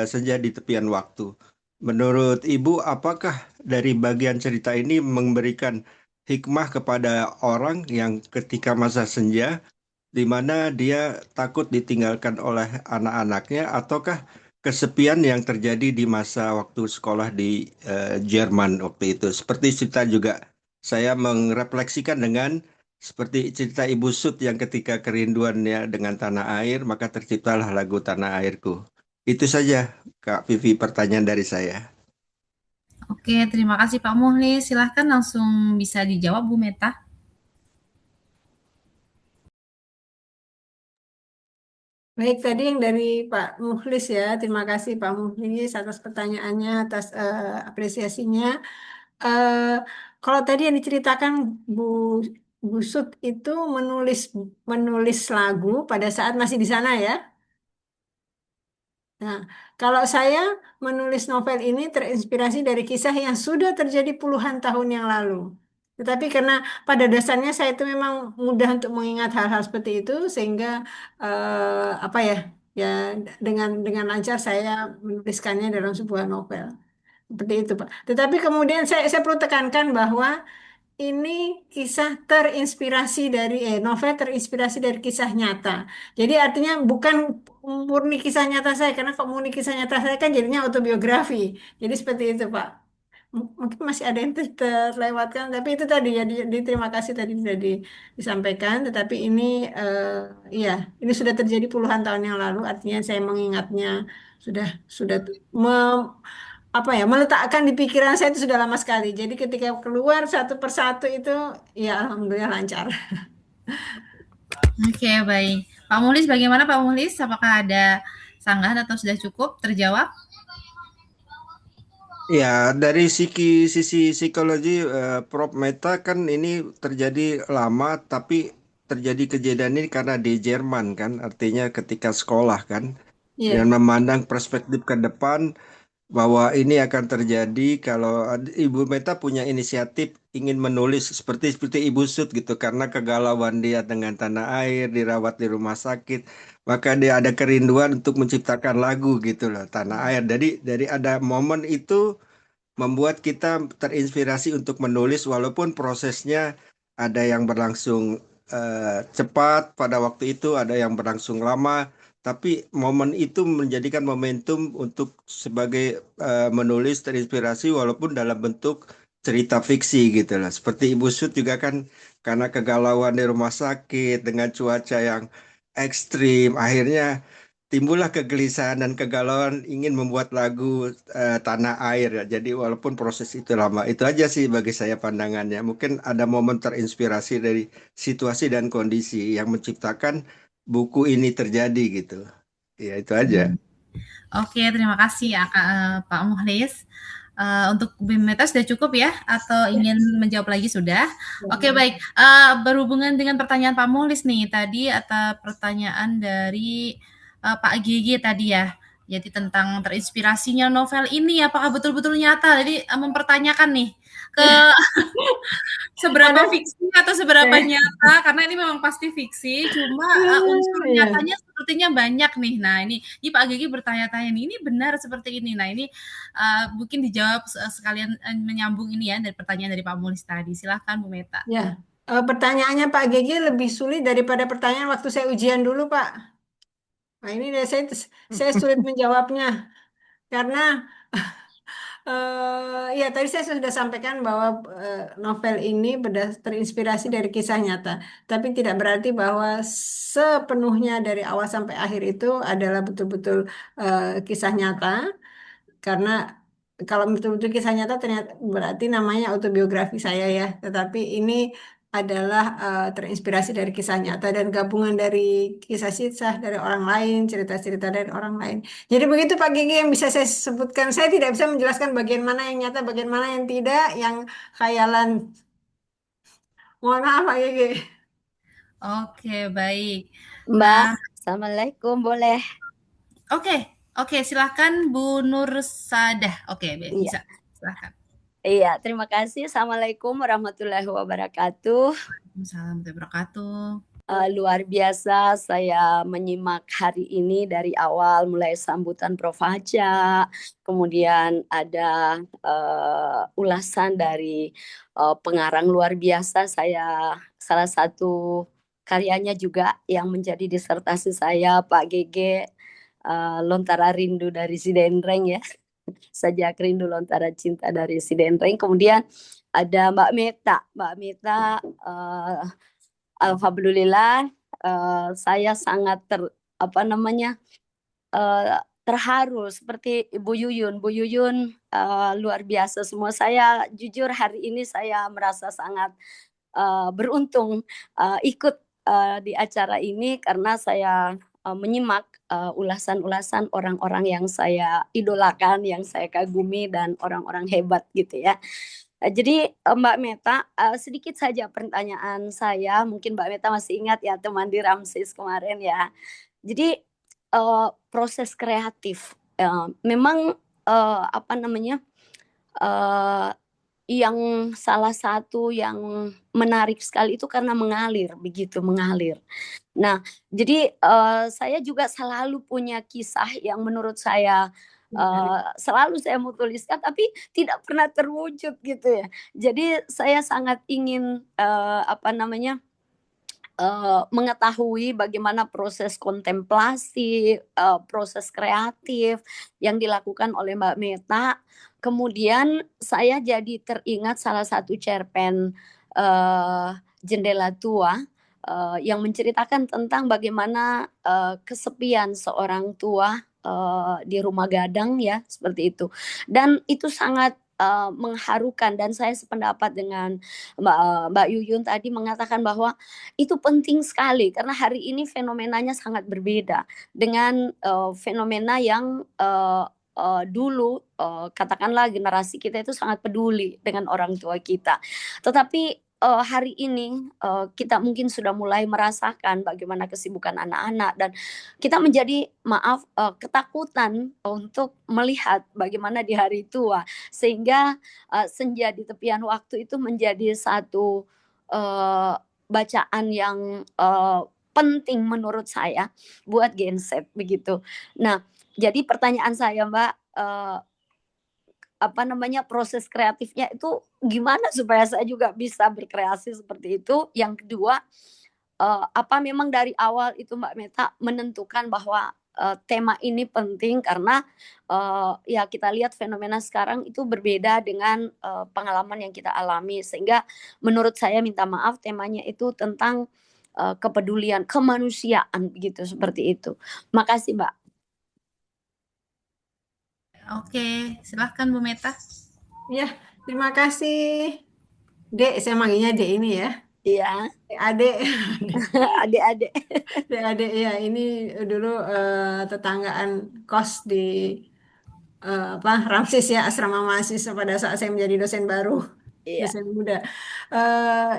senja di tepian waktu. Menurut Ibu, apakah dari bagian cerita ini memberikan hikmah kepada orang yang ketika masa senja, di mana dia takut ditinggalkan oleh anak-anaknya, ataukah kesepian yang terjadi di masa waktu sekolah di Jerman waktu itu? Seperti cerita juga saya merefleksikan dengan seperti cerita Ibu Sud yang ketika kerinduannya dengan tanah air, maka terciptalah lagu Tanah Airku. Itu saja, Kak Vivi, pertanyaan dari saya. Oke, terima kasih Pak Muhlis. Silahkan langsung bisa dijawab Bu Meta. Baik, tadi yang dari Pak Muhlis ya. Terima kasih Pak Muhlis atas pertanyaannya, atas apresiasinya. Eh, Kalau tadi yang diceritakan Bu Bu Sud itu menulis menulis lagu pada saat masih di sana ya. Nah, kalau saya menulis novel ini terinspirasi dari kisah yang sudah terjadi puluhan tahun yang lalu. Tetapi karena pada dasarnya saya itu memang mudah untuk mengingat hal-hal seperti itu, sehingga apa ya, ya dengan lancar saya menuliskannya dalam sebuah novel. Seperti itu, Pak. Tetapi kemudian saya perlu tekankan bahwa ini kisah terinspirasi dari novel terinspirasi dari kisah nyata. Jadi artinya bukan murni kisah nyata saya, karena kalau murni kisah nyata saya kan jadinya autobiografi. Jadi seperti itu, Pak. Mungkin masih ada yang terlewatkan, tapi itu tadi ya, terima kasih tadi sudah disampaikan. Tetapi ini iya, ini sudah terjadi puluhan tahun yang lalu, artinya saya mengingatnya sudah apa ya, meletakkan di pikiran saya itu sudah lama sekali. Jadi ketika keluar satu persatu itu, ya alhamdulillah lancar. Oke, baik. Pak Muhlis, bagaimana Pak Muhlis? Apakah ada sanggahan atau sudah cukup terjawab? Ya, dari sisi psikologi, Prof. Meta kan ini terjadi lama, tapi terjadi kejadian ini karena di Jerman kan, artinya ketika sekolah kan, dan Iya. memandang perspektif ke depan bahwa ini akan terjadi kalau Ibu Meta punya inisiatif ingin menulis seperti Ibu Sud gitu, karena kegalauan dia dengan tanah air, dirawat di rumah sakit, maka dia ada kerinduan untuk menciptakan lagu gitu loh, Tanah Air. Jadi dari ada momen itu membuat kita terinspirasi untuk menulis walaupun prosesnya ada yang berlangsung cepat pada waktu itu, ada yang berlangsung lama, tapi momen itu menjadikan momentum untuk sebagai menulis terinspirasi walaupun dalam bentuk cerita fiksi gitu lah. Seperti Ibu Sud juga kan karena kegalauan di rumah sakit dengan cuaca yang ekstrim, akhirnya timbullah kegelisahan dan kegalauan ingin membuat lagu Tanah Air ya. Jadi walaupun proses itu lama, itu aja sih bagi saya pandangannya. Mungkin ada momen terinspirasi dari situasi dan kondisi yang menciptakan buku ini terjadi gitu. Ya itu aja. Oke, terima kasih ya Pak Muhlis. Untuk Bu Meta sudah cukup ya? Atau ingin menjawab lagi sudah? Oke, baik. Berhubungan dengan pertanyaan Pak Muhlis nih, tadi atau pertanyaan dari Pak Gigi tadi ya. Jadi tentang terinspirasinya novel ini, apakah betul-betul nyata? Jadi mempertanyakan nih ke seberapa fiksi atau seberapa nyata, karena ini memang pasti fiksi, cuma unsur Iya. nyatanya sepertinya banyak nih. Nah, ini Pak Gigi bertanya-tanya nih, ini benar seperti ini. Nah, ini mungkin dijawab sekalian menyambung ini ya dari pertanyaan dari Pak Mulis tadi. Silahkan Bu Meta. Ya, pertanyaannya Pak Gigi lebih sulit daripada pertanyaan waktu saya ujian dulu, Pak. Nah, ini saya sulit menjawabnya karena ya tadi saya sudah sampaikan bahwa novel ini terinspirasi dari kisah nyata, tapi tidak berarti bahwa sepenuhnya dari awal sampai akhir itu adalah betul-betul kisah nyata. Karena kalau betul-betul kisah nyata ternyata berarti namanya autobiografi saya ya. Tetapi ini adalah terinspirasi dari kisah nyata dan gabungan dari kisah-kisah dari orang lain, cerita-cerita dari orang lain. Jadi begitu Pak Gigi yang bisa saya sebutkan. Saya tidak bisa menjelaskan bagian mana yang nyata, bagian mana yang tidak, yang khayalan Mohon maaf Pak Gege. Oke, baik. Mbak, Nah, Assalamualaikum, boleh? oke, silakan Bu Nur Sadah. Oke, Iya. bisa. Silakan. Iya, terima kasih. Assalamualaikum warahmatullahi wabarakatuh. Waalaikumsalam warahmatullahi wabarakatuh. Luar biasa saya menyimak hari ini dari awal mulai sambutan Prof. Haja, kemudian ada ulasan dari pengarang luar biasa. Saya salah satu karyanya juga yang menjadi disertasi saya Pak Gege, Lontara Rindu dari Sidenreng ya. Sejak Rindu Lontara Cinta dari Sidenreng. Kemudian ada Mbak Meta. Mbak Meta alhamdulillah saya sangat terharu seperti Ibu Yuyun. Bu Yuyun luar biasa semua. Saya jujur hari ini saya merasa sangat beruntung ikut di acara ini karena saya menyimak ulasan-ulasan orang-orang yang saya idolakan, yang saya kagumi dan orang-orang hebat gitu ya. Jadi Mbak Meta, sedikit saja pertanyaan saya, mungkin Mbak Meta masih ingat ya teman di Ramses kemarin ya. Jadi proses kreatif, memang yang salah satu yang menarik sekali itu karena mengalir, begitu mengalir. Nah, jadi saya juga selalu punya kisah yang menurut saya selalu saya mau tuliskan tapi tidak pernah terwujud gitu ya. Jadi saya sangat ingin mengetahui bagaimana proses kontemplasi, proses kreatif yang dilakukan oleh Mbak Meta. Kemudian saya jadi teringat salah satu cerpen Jendela Tua yang menceritakan tentang bagaimana kesepian seorang tua di rumah gadang ya, seperti itu. Dan itu sangat mengharukan dan saya sependapat dengan Mbak Yuyun tadi mengatakan bahwa itu penting sekali karena hari ini fenomenanya sangat berbeda dengan fenomena yang dulu katakanlah generasi kita itu sangat peduli dengan orang tua kita. Tetapi hari ini kita mungkin sudah mulai merasakan bagaimana kesibukan anak-anak dan kita menjadi ketakutan untuk melihat bagaimana di hari tua sehingga senja di tepian waktu itu menjadi satu bacaan yang penting menurut saya buat Gen Z begitu. Nah, jadi pertanyaan saya Mbak, proses kreatifnya itu gimana supaya saya juga bisa berkreasi seperti itu? Yang kedua, apa memang dari awal itu Mbak Meta menentukan bahwa tema ini penting karena ya kita lihat fenomena sekarang itu berbeda dengan pengalaman yang kita alami sehingga menurut saya minta maaf temanya itu tentang kepedulian kemanusiaan begitu seperti itu. Makasih Mbak. Oke, silahkan Bu Meta. Ya, terima kasih. Dek, saya manggilnya Dek ini ya. Iya. Adek. Adik-adik. Adik ya, ini dulu tetanggaan kos di Ramses ya, asrama mahasiswa pada saat saya menjadi dosen baru. Iya. Dosen muda.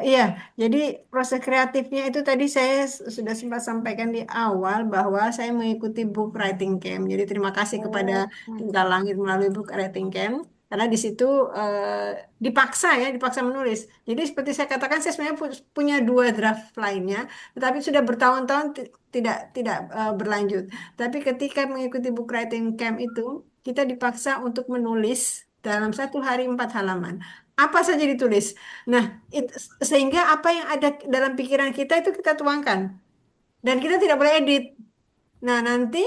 Iya, jadi proses kreatifnya itu tadi saya sudah sempat sampaikan di awal bahwa saya mengikuti book writing camp. Jadi terima kasih kepada Cinta Langit melalui book writing camp. Karena di situ dipaksa menulis. Jadi seperti saya katakan, saya sebenarnya punya 2 draft lainnya, tetapi sudah bertahun-tahun tidak berlanjut. Tapi ketika mengikuti book writing camp itu, kita dipaksa untuk menulis dalam 1 hari 4 halaman. Apa saja ditulis. Nah, sehingga apa yang ada dalam pikiran kita itu kita tuangkan. Dan kita tidak boleh edit. Nah, nanti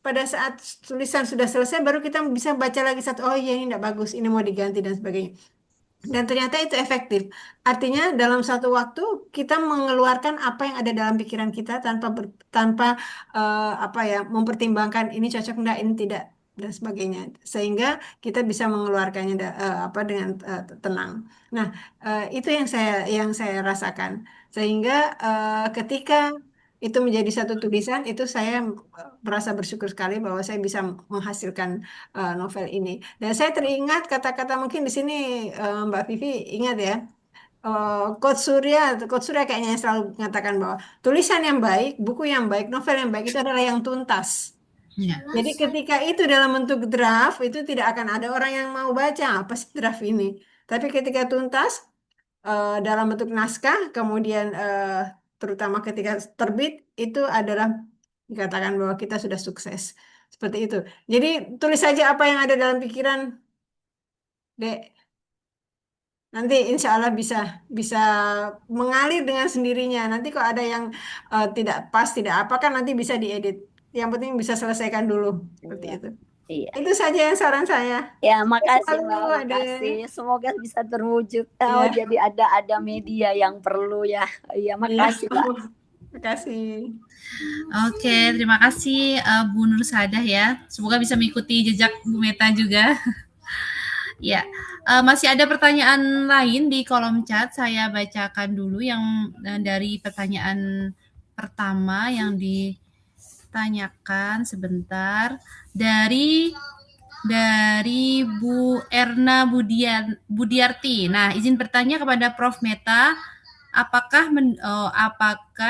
pada saat tulisan sudah selesai, baru kita bisa baca lagi satu, oh iya ini tidak bagus, ini mau diganti dan sebagainya. Dan ternyata itu efektif. Artinya dalam satu waktu kita mengeluarkan apa yang ada dalam pikiran kita tanpa mempertimbangkan ini cocok enggak, ini tidak dan sebagainya. Sehingga kita bisa mengeluarkannya dengan tenang. Nah, itu yang saya rasakan. Sehingga ketika itu menjadi satu tulisan, itu saya merasa bersyukur sekali bahwa saya bisa menghasilkan novel ini. Dan saya teringat kata-kata mungkin di sini Mbak Vivi ingat ya, Coach Surya kayaknya yang selalu mengatakan bahwa tulisan yang baik, buku yang baik, novel yang baik itu adalah yang tuntas. Ya. Jadi ketika itu dalam bentuk draft itu tidak akan ada orang yang mau baca apa sih draft ini. Tapi ketika tuntas dalam bentuk naskah, kemudian terutama ketika terbit itu adalah dikatakan bahwa kita sudah sukses. Seperti itu. Jadi tulis saja apa yang ada dalam pikiran, Dek. Nanti insya Allah bisa bisa mengalir dengan sendirinya. Nanti kalau ada yang tidak pas, tidak apa kan nanti bisa diedit. Yang penting bisa selesaikan dulu. Seperti Iya. itu. Iya. Itu saja yang saran saya. Ya, makasih Selalu Mbak, ada. makasih. Semoga bisa terwujud. Oh, Ya. jadi ada media yang perlu ya. Iya, makasih Mbak. Terima kasih. Oke, terima kasih Bu Nur Sadah ya. Semoga bisa mengikuti jejak Bu Meta juga. Ya, masih ada pertanyaan lain di kolom chat. Saya bacakan dulu yang dari pertanyaan pertama yang ditanyakan sebentar dari Bu Erna Budiarti. Nah, izin bertanya kepada Prof Meta, apakah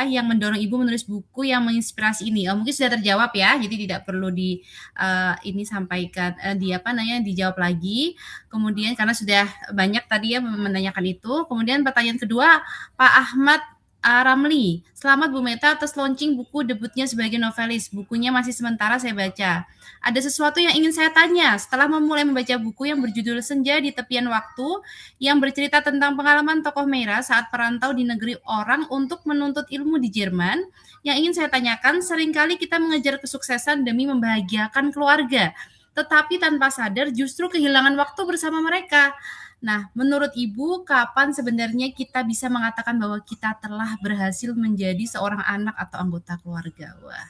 yang mendorong Ibu menulis buku yang menginspirasi ini? Mungkin sudah terjawab ya, jadi tidak perlu ini sampaikan dijawab lagi. Kemudian karena sudah banyak tadi ya menanyakan itu. Kemudian pertanyaan kedua, Pak Ahmad Ramli. Selamat Bu Meta atas launching buku debutnya sebagai novelis. Bukunya masih sementara saya baca. Ada sesuatu yang ingin saya tanya setelah memulai membaca buku yang berjudul Senja di Tepian Waktu yang bercerita tentang pengalaman tokoh Meira saat perantau di negeri orang untuk menuntut ilmu di Jerman. Yang ingin saya tanyakan, seringkali kita mengejar kesuksesan demi membahagiakan keluarga, tetapi tanpa sadar justru kehilangan waktu bersama mereka. Nah, menurut Ibu, kapan sebenarnya kita bisa mengatakan bahwa kita telah berhasil menjadi seorang anak atau anggota keluarga? Wah,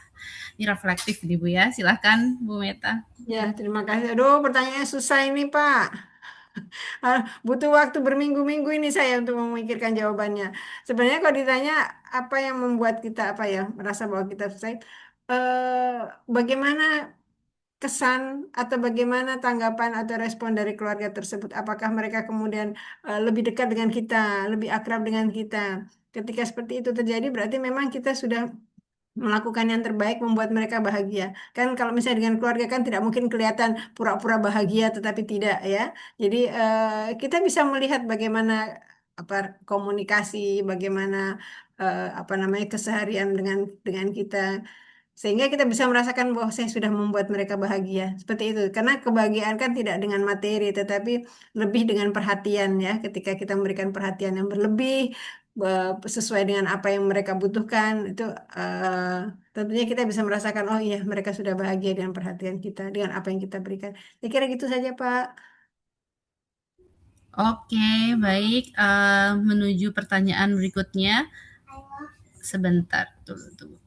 ini reflektif nih Bu ya. Silahkan Bu Meta. Ya, terima kasih. Aduh, pertanyaannya susah ini, Pak. Butuh waktu berminggu-minggu ini saya untuk memikirkan jawabannya. Sebenarnya kalau ditanya apa yang membuat kita merasa bahwa kita selesai, bagaimana kesan atau bagaimana tanggapan atau respon dari keluarga tersebut? Apakah mereka kemudian lebih dekat dengan kita, lebih akrab dengan kita? Ketika seperti itu terjadi, berarti memang kita sudah melakukan yang terbaik membuat mereka bahagia. Kan kalau misalnya dengan keluarga kan tidak mungkin kelihatan pura-pura bahagia tetapi tidak ya. Jadi kita bisa melihat bagaimana komunikasi, bagaimana keseharian dengan kita sehingga kita bisa merasakan bahwa saya sudah membuat mereka bahagia. Seperti itu. Karena kebahagiaan kan tidak dengan materi tetapi lebih dengan perhatian ya. Ketika kita memberikan perhatian yang berlebih sesuai dengan apa yang mereka butuhkan itu tentunya kita bisa merasakan oh iya mereka sudah bahagia dengan perhatian kita dengan apa yang kita berikan. Saya kira gitu saja Pak. Oke, baik. Menuju pertanyaan berikutnya. Sebentar, tunggu.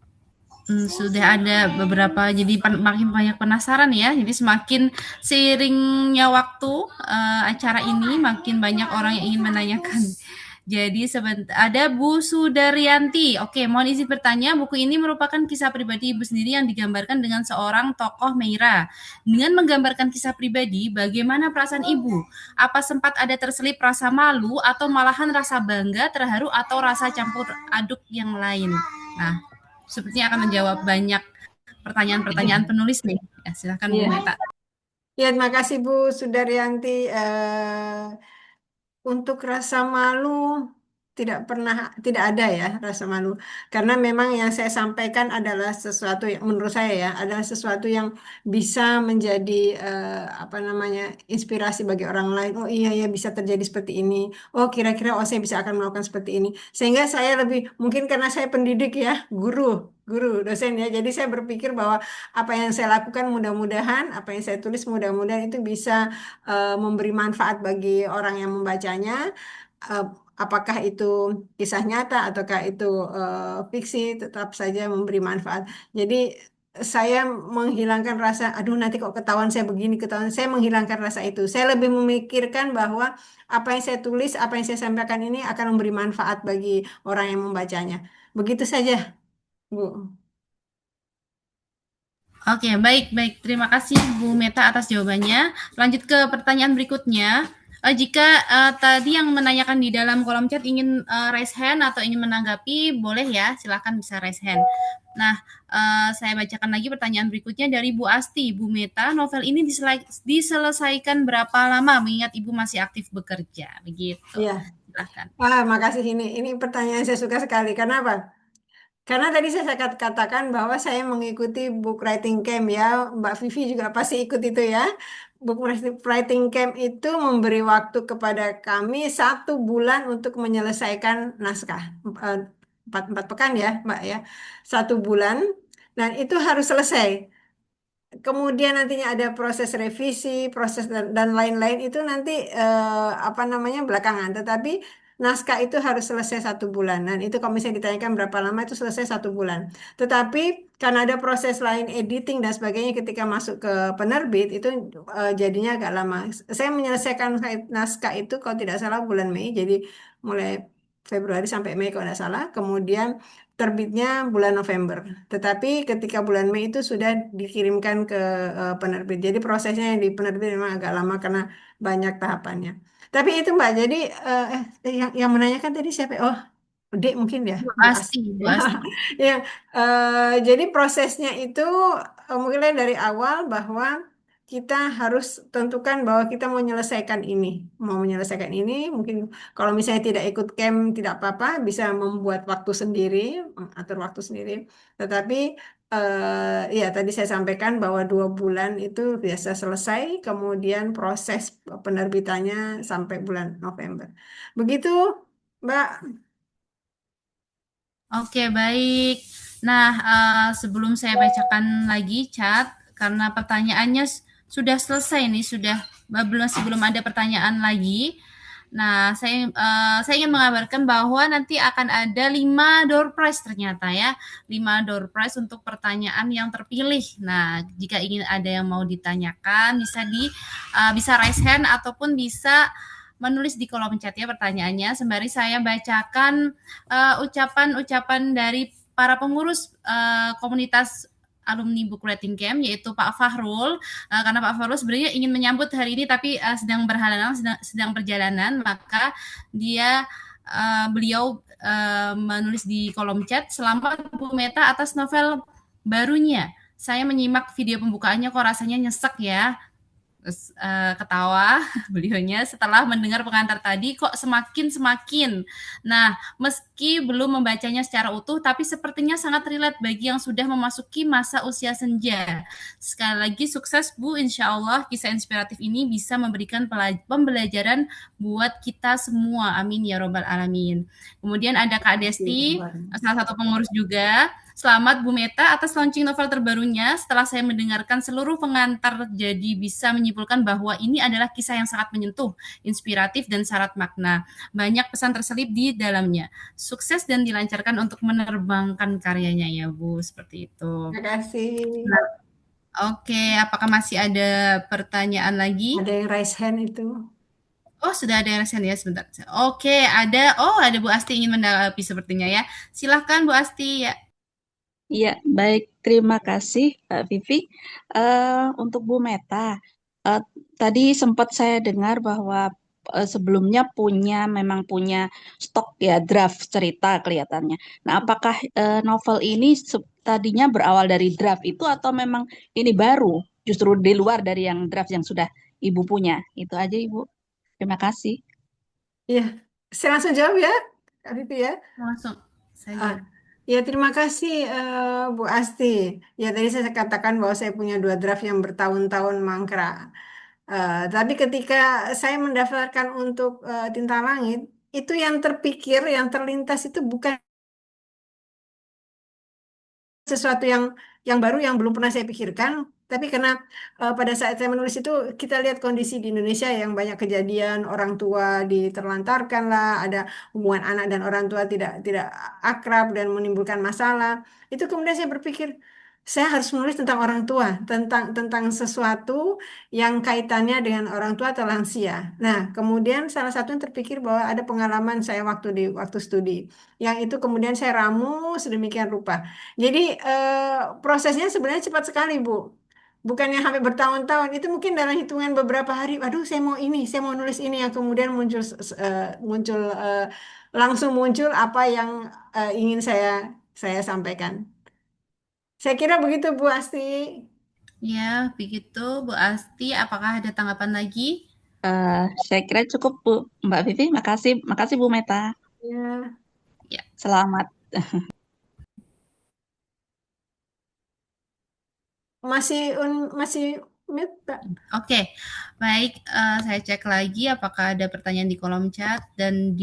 Sudah ada beberapa, jadi makin banyak penasaran ya. Jadi semakin seiringnya waktu acara ini, makin banyak orang yang ingin menanyakan. Jadi sebentar, ada Bu Sudaryanti. Oke, mohon izin bertanya, buku ini merupakan kisah pribadi Ibu sendiri yang digambarkan dengan seorang tokoh Meira. Dengan menggambarkan kisah pribadi, bagaimana perasaan Ibu? Apa sempat ada terselip rasa malu atau malahan rasa bangga, terharu atau rasa campur aduk yang lain? Nah, sepertinya akan menjawab banyak pertanyaan-pertanyaan penulis nih. Ya, silakan Bu Meta. Ya, terima kasih Bu Sudaryanti. Untuk rasa malu tidak ada ya rasa malu karena memang yang saya sampaikan adalah sesuatu yang menurut saya ya adalah sesuatu yang bisa menjadi inspirasi bagi orang lain. Oh iya ya bisa terjadi seperti ini. Oh kira-kira saya bisa akan melakukan seperti ini. Sehingga saya lebih mungkin karena saya pendidik ya, guru dosen ya. Jadi saya berpikir bahwa apa yang saya lakukan mudah-mudahan apa yang saya tulis mudah-mudahan itu bisa memberi manfaat bagi orang yang membacanya. Apakah itu kisah nyata ataukah itu fiksi, tetap saja memberi manfaat. Jadi saya menghilangkan rasa, aduh nanti kok ketahuan saya begini, ketahuan saya menghilangkan rasa itu. Saya lebih memikirkan bahwa apa yang saya tulis, apa yang saya sampaikan ini akan memberi manfaat bagi orang yang membacanya. Begitu saja, Bu. Oke, baik. Terima kasih Bu Meta atas jawabannya. Lanjut ke pertanyaan berikutnya. Jika tadi yang menanyakan di dalam kolom chat ingin raise hand atau ingin menanggapi, boleh ya, silakan bisa raise hand. Nah, saya bacakan lagi pertanyaan berikutnya dari Bu Asti. Bu Meta, novel ini diselesaikan berapa lama mengingat Ibu masih aktif bekerja? Begitu. Iya. Silakan. Makasih ini pertanyaan saya suka sekali. Karena apa? Karena tadi saya katakan bahwa saya mengikuti book writing camp ya, Mbak Vivi juga pasti ikut itu ya. Book writing camp itu memberi waktu kepada kami 1 bulan untuk menyelesaikan naskah. Eh, empat pekan ya, Mbak ya. 1 bulan. Dan itu harus selesai. Kemudian nantinya ada proses revisi, proses dan lain-lain itu nanti apa namanya belakangan. Tetapi naskah itu harus selesai 1 bulan. Dan itu kalau misalnya ditanyakan berapa lama itu selesai 1 bulan. Tetapi karena ada proses lain editing dan sebagainya ketika masuk ke penerbit itu jadinya agak lama. Saya menyelesaikan naskah itu kalau tidak salah bulan Mei. Jadi mulai Februari sampai Mei kalau tidak salah. Kemudian terbitnya bulan November. Tetapi ketika bulan Mei itu sudah dikirimkan ke penerbit. Jadi prosesnya yang di penerbit memang agak lama karena banyak tahapannya. Tapi itu Mbak, jadi yang menanyakan tadi siapa? Oh, Dek mungkin ya, Bu Bu As. Asti, Bu Asti. Ya, jadi prosesnya itu mulai dari awal bahwa kita harus tentukan bahwa kita mau menyelesaikan ini. Mau menyelesaikan ini, mungkin kalau misalnya tidak ikut camp tidak apa-apa, bisa membuat waktu sendiri, mengatur waktu sendiri. Tetapi ya tadi saya sampaikan bahwa 2 bulan itu biasa selesai, kemudian proses penerbitannya sampai bulan November. Begitu, Mbak. Oke, baik. Nah, sebelum saya bacakan lagi chat, karena pertanyaannya sudah selesai nih, sebelum ada pertanyaan lagi. Nah, saya ingin mengabarkan bahwa nanti akan ada 5 door prize ternyata ya. 5 door prize untuk pertanyaan yang terpilih. Nah, jika ingin ada yang mau ditanyakan, bisa raise hand ataupun bisa menulis di kolom chat ya pertanyaannya. Sembari saya bacakan ucapan-ucapan dari para pengurus komunitas alumni Book Writing Camp, yaitu Pak Fahrul, karena Pak Fahrul sebenarnya ingin menyambut hari ini tapi sedang berhalangan, sedang perjalanan, maka beliau menulis di kolom chat, selamat Bu Meta atas novel barunya. Saya menyimak video pembukaannya kok rasanya nyesek ya. Terus ketawa beliaunya setelah mendengar pengantar tadi kok semakin. Nah, meski belum membacanya secara utuh, tapi sepertinya sangat relate bagi yang sudah memasuki masa usia senja. Sekali lagi sukses Bu, insya Allah kisah inspiratif ini bisa memberikan pembelajaran buat kita semua. Amin ya robbal alamin. Kemudian ada Kak Desti, salah satu pengurus juga. Selamat Bu Meta atas launching novel terbarunya. Setelah saya mendengarkan seluruh pengantar, jadi bisa menyimpulkan bahwa ini adalah kisah yang sangat menyentuh, inspiratif, dan syarat makna. Banyak pesan terselip di dalamnya. Sukses dan dilancarkan untuk menerbangkan karyanya ya Bu, seperti itu. Terima kasih. Nah, oke, apakah masih ada pertanyaan lagi? Ada yang raise hand itu. Oh, sudah ada yang raise hand ya, sebentar. Oke, ada Bu Asti ingin menanggapi sepertinya ya. Silahkan Bu Asti ya. Iya, baik. Terima kasih, Pak Vivi. Untuk Bu Meta, tadi sempat saya dengar bahwa sebelumnya memang punya stok ya draft cerita kelihatannya. Nah, apakah novel ini tadinya berawal dari draft itu atau memang ini baru, justru di luar dari yang draft yang sudah Ibu punya? Itu aja, Ibu. Terima kasih. Iya, saya langsung jawab ya, Kak Vivi ya. Langsung saja. Ya, terima kasih Bu Asti. Ya, tadi saya katakan bahwa saya punya 2 draft yang bertahun-tahun mangkrak. Tapi ketika saya mendaftarkan untuk Tinta Langit, itu yang terpikir, yang terlintas itu bukan sesuatu yang baru yang belum pernah saya pikirkan. Tapi karena pada saat saya menulis itu kita lihat kondisi di Indonesia yang banyak kejadian orang tua diterlantarkan lah, ada hubungan anak dan orang tua tidak akrab dan menimbulkan masalah. Itu kemudian saya berpikir saya harus menulis tentang orang tua, tentang sesuatu yang kaitannya dengan orang tua atau lansia. Nah, kemudian salah satu yang terpikir bahwa ada pengalaman saya waktu studi, yang itu kemudian saya ramu sedemikian rupa. Jadi prosesnya sebenarnya cepat sekali, Bu. bukannya sampai bertahun-tahun, itu mungkin dalam hitungan beberapa hari, aduh saya mau ini, saya mau nulis ini, yang kemudian muncul langsung muncul apa yang ingin saya sampaikan. Saya kira begitu Bu Asti. Ya, begitu Bu Asti. Apakah ada tanggapan lagi? Saya kira cukup Bu, Mbak Vivi. Makasih Bu Meta. Ya. Ya. Selamat. Masih mute, Pak. Oke, baik. Saya cek lagi apakah ada pertanyaan di kolom chat dan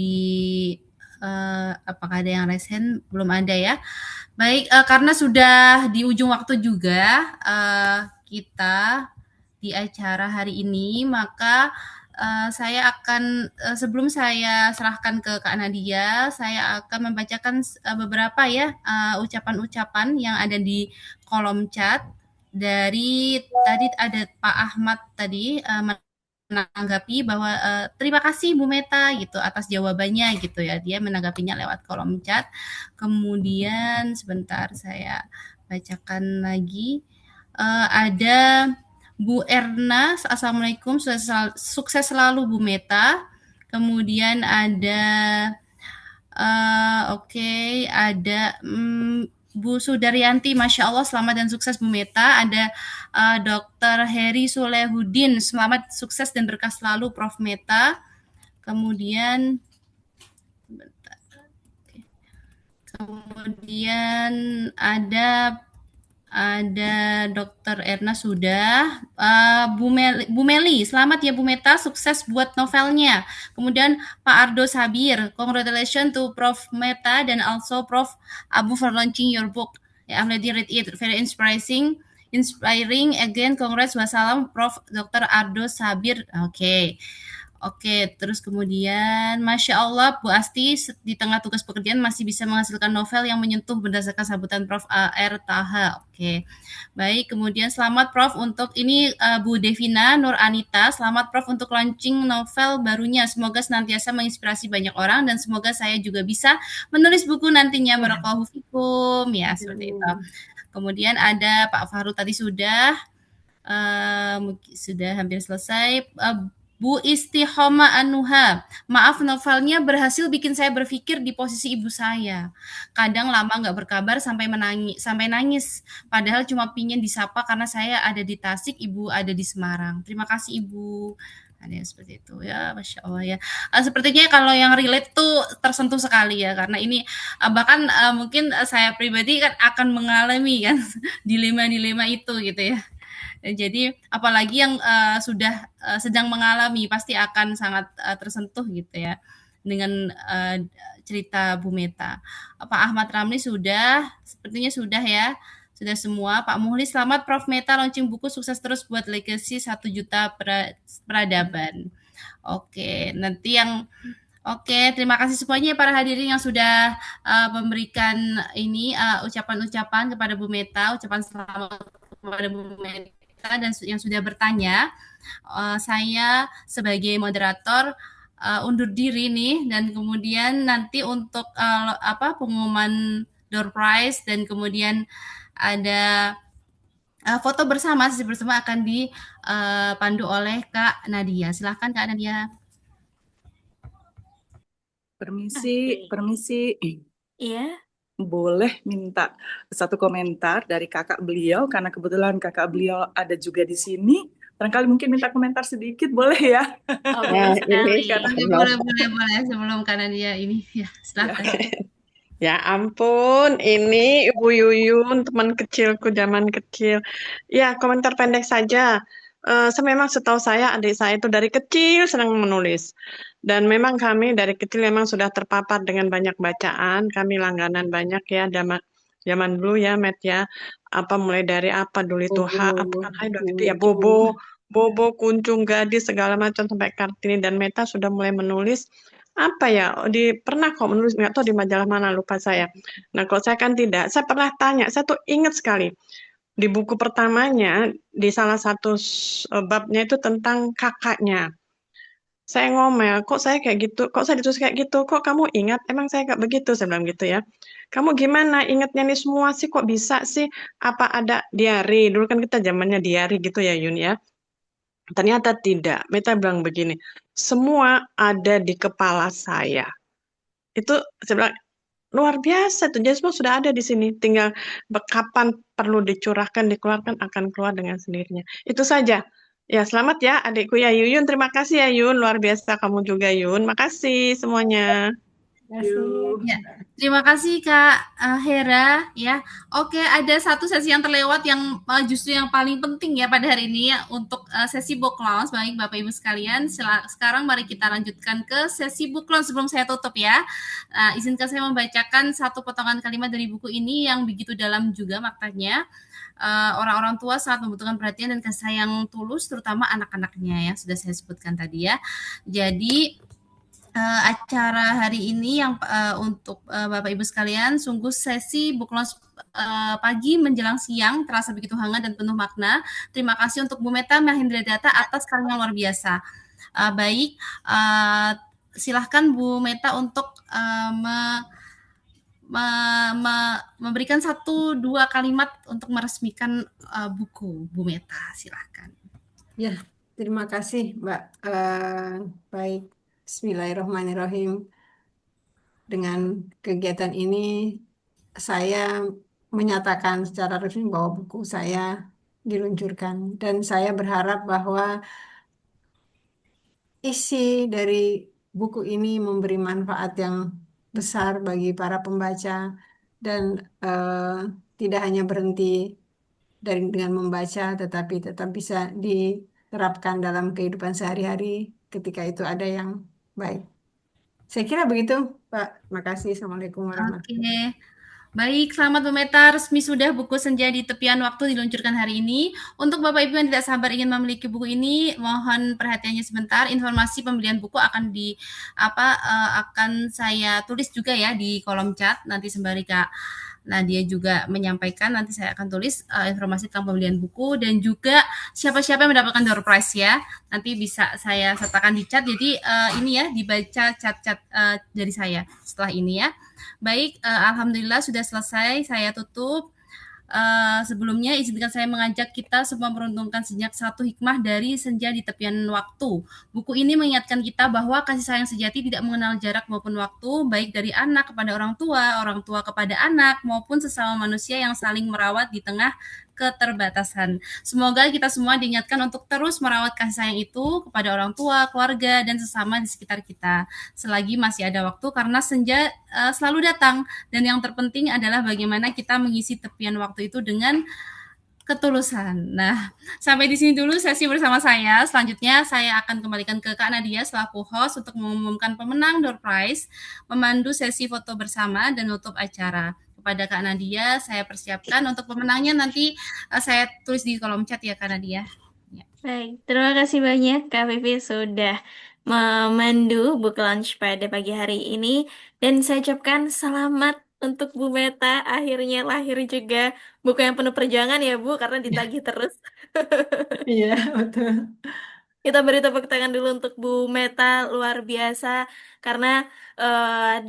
apakah ada yang raise hand? Belum ada ya. Baik, karena sudah di ujung waktu juga kita di acara hari ini, maka saya akan sebelum saya serahkan ke Kak Nadia, saya akan membacakan beberapa ya ucapan-ucapan yang ada di kolom chat. Dari tadi ada Pak Ahmad tadi menanggapi bahwa terima kasih Bu Meta gitu atas jawabannya gitu ya, dia menanggapinya lewat kolom chat. Kemudian sebentar saya bacakan lagi, ada Bu Erna, Assalamualaikum, sukses selalu Bu Meta. Kemudian ada ada Bu Sudaryanti, Masya Allah, selamat dan sukses Bu Meta. Ada Dr. Heri Solehudin, selamat, sukses dan berkah selalu Prof. Meta. Kemudian ada Dr. Erna sudah, Bu Meli, selamat ya Bu Meta, sukses buat novelnya. Kemudian Pak Ardo Sabir, congratulations to Prof. Meta dan also Prof. Abu for launching your book. I'm ready read it, very inspiring again, congrats, wassalam Prof. Dr. Ardo Sabir. Oke, terus kemudian Masya Allah Bu Asti di tengah tugas pekerjaan masih bisa menghasilkan novel yang menyentuh berdasarkan sambutan Prof. A.R. Taha. Oke, baik, kemudian selamat Prof untuk ini Bu Devina Nur Anita, selamat Prof untuk launching novel barunya, semoga senantiasa menginspirasi banyak orang dan semoga saya juga bisa menulis buku nantinya, barakallahu fikum ya, seperti itu. Kemudian ada Pak Fahru tadi sudah hampir selesai. Bu Istihoma Anuha, maaf novelnya berhasil bikin saya berpikir di posisi ibu saya. Kadang lama nggak berkabar sampai nangis. Padahal cuma pingin disapa karena saya ada di Tasik, ibu ada di Semarang. Terima kasih ibu. Ada yang seperti itu ya, Masya Allah ya. Sepertinya kalau yang relate tuh tersentuh sekali ya, karena ini bahkan mungkin saya pribadi kan akan mengalami kan dilema-dilema itu gitu ya. Jadi apalagi yang sudah sedang mengalami pasti akan sangat tersentuh gitu ya dengan cerita Bu Meta. Pak Ahmad Ramli sepertinya sudah ya, sudah semua. Pak Muhli, selamat Prof. Meta launching buku, sukses terus buat legacy 1 juta peradaban. Terima kasih semuanya para hadirin yang sudah memberikan ini ucapan-ucapan kepada Bu Meta, ucapan selamat kepada Bu Meta dan yang sudah bertanya. Saya sebagai moderator undur diri nih, dan kemudian nanti untuk pengumuman door prize dan kemudian ada foto bersama, sesi bersama akan dipandu oleh Kak Nadia. Silahkan Kak Nadia. Permisi. Iya. Boleh minta satu komentar dari kakak beliau, karena kebetulan kakak beliau ada juga di sini. Barangkali mungkin minta komentar sedikit, boleh ya? Boleh. Sebelum Kak Nadia ini, ya silakan. Ya ampun, ini Ibu Yuyun, teman kecilku zaman kecil. Ya, komentar pendek saja. Memang setahu saya, adik saya itu dari kecil senang menulis. Dan memang kami dari kecil memang sudah terpapar dengan banyak bacaan. Kami langganan banyak ya, zaman dulu ya, Met ya. Mulai dari dulu itu Bobo, Kuncung Gadis, segala macam sampai Kartini dan Meta sudah mulai menulis. Pernah kok menulis, nggak tahu di majalah mana, lupa saya. Nah, kalau saya kan tidak. Saya pernah tanya, saya tuh ingat sekali. Di buku pertamanya, di salah satu babnya itu tentang kakaknya. Saya ngomel, kok saya kayak gitu, kok saya ditulis kayak gitu, kok kamu ingat, emang saya kayak begitu, saya bilang gitu ya. Kamu gimana ingatnya nih semua sih, kok bisa sih, apa ada diary, dulu kan kita zamannya diary gitu ya Yun ya. Ternyata tidak, Meta bilang begini, semua ada di kepala saya. Itu saya bilang, luar biasa tuh, jadi semua sudah ada di sini, tinggal kapan perlu dicurahkan, dikeluarkan, akan keluar dengan sendirinya. Itu saja. Ya, selamat ya adikku ya Yuyun. Terima kasih ya Yun, luar biasa kamu juga Yun. Makasih semuanya. Terima kasih. Ya, terima kasih Kak Hera ya. Oke, ada satu sesi yang terlewat yang justru yang paling penting ya pada hari ini ya untuk sesi book launch. Baik Bapak Ibu sekalian, sekarang mari kita lanjutkan ke sesi book launch sebelum saya tutup ya. Izinkan saya membacakan satu potongan kalimat dari buku ini yang begitu dalam juga maknanya. Orang-orang tua sangat membutuhkan perhatian dan kasih sayang tulus, terutama anak-anaknya yang sudah saya sebutkan tadi ya. Jadi acara hari ini yang untuk Bapak Ibu sekalian, sungguh sesi book launch pagi menjelang siang terasa begitu hangat dan penuh makna. Terima kasih untuk Bu Meta Mahendra Data atas karya luar biasa. Baik, silahkan Bu Meta untuk memberikan 1-2 kalimat untuk meresmikan buku Bu Meta, silahkan. Ya, terima kasih Mbak. Baik, Bismillahirrahmanirrahim. Dengan kegiatan ini, saya menyatakan secara resmi bahwa buku saya diluncurkan. Dan saya berharap bahwa isi dari buku ini memberi manfaat yang besar bagi para pembaca dan tidak hanya berhenti dengan membaca, tetapi tetap bisa diterapkan dalam kehidupan sehari-hari ketika itu ada yang baik. Saya kira begitu, Pak. Terima kasih. Assalamualaikum warahmatullahi wabarakatuh. Oke. Baik, selamat Bu Meta, resmi sudah buku Senja di Tepian Waktu diluncurkan hari ini. Untuk Bapak Ibu yang tidak sabar ingin memiliki buku ini, mohon perhatiannya sebentar. Informasi pembelian buku akan saya tulis juga ya di kolom chat nanti sembari Kak Nadia juga menyampaikan, nanti saya akan tulis informasi tentang pembelian buku dan juga siapa-siapa yang mendapatkan door prize ya. Nanti bisa saya sertakan di chat. Jadi ini ya dibaca chat-chat dari saya setelah ini ya. Baik, alhamdulillah sudah selesai. Saya tutup. Sebelumnya izinkan saya mengajak kita semua meruntuhkan sejenak satu hikmah dari Senja di Tepian Waktu. Buku ini mengingatkan kita bahwa kasih sayang sejati tidak mengenal jarak maupun waktu, baik dari anak kepada orang tua kepada anak, maupun sesama manusia yang saling merawat di tengah keterbatasan. Semoga kita semua diingatkan untuk terus merawat kasih sayang itu kepada orang tua, keluarga, dan sesama di sekitar kita. Selagi masih ada waktu, karena senja selalu datang. Dan yang terpenting adalah bagaimana kita mengisi tepian waktu itu dengan ketulusan. Nah, sampai di sini dulu sesi bersama saya. Selanjutnya saya akan kembalikan ke Kak Nadia selaku host untuk mengumumkan pemenang door prize, memandu sesi foto bersama dan nutup acara. Kepada Kak Nadia, saya persiapkan untuk pemenangnya nanti saya tulis di kolom chat ya Kak Nadia. Ya. Baik, terima kasih banyak Kak Vivi sudah memandu book launch pada pagi hari ini. Dan saya ucapkan selamat untuk Bu Meta, akhirnya lahir juga buku yang penuh perjuangan ya Bu, karena ditagih terus. Iya, betul. Kita beri tepuk tangan dulu untuk Bu Meta, luar biasa. Karena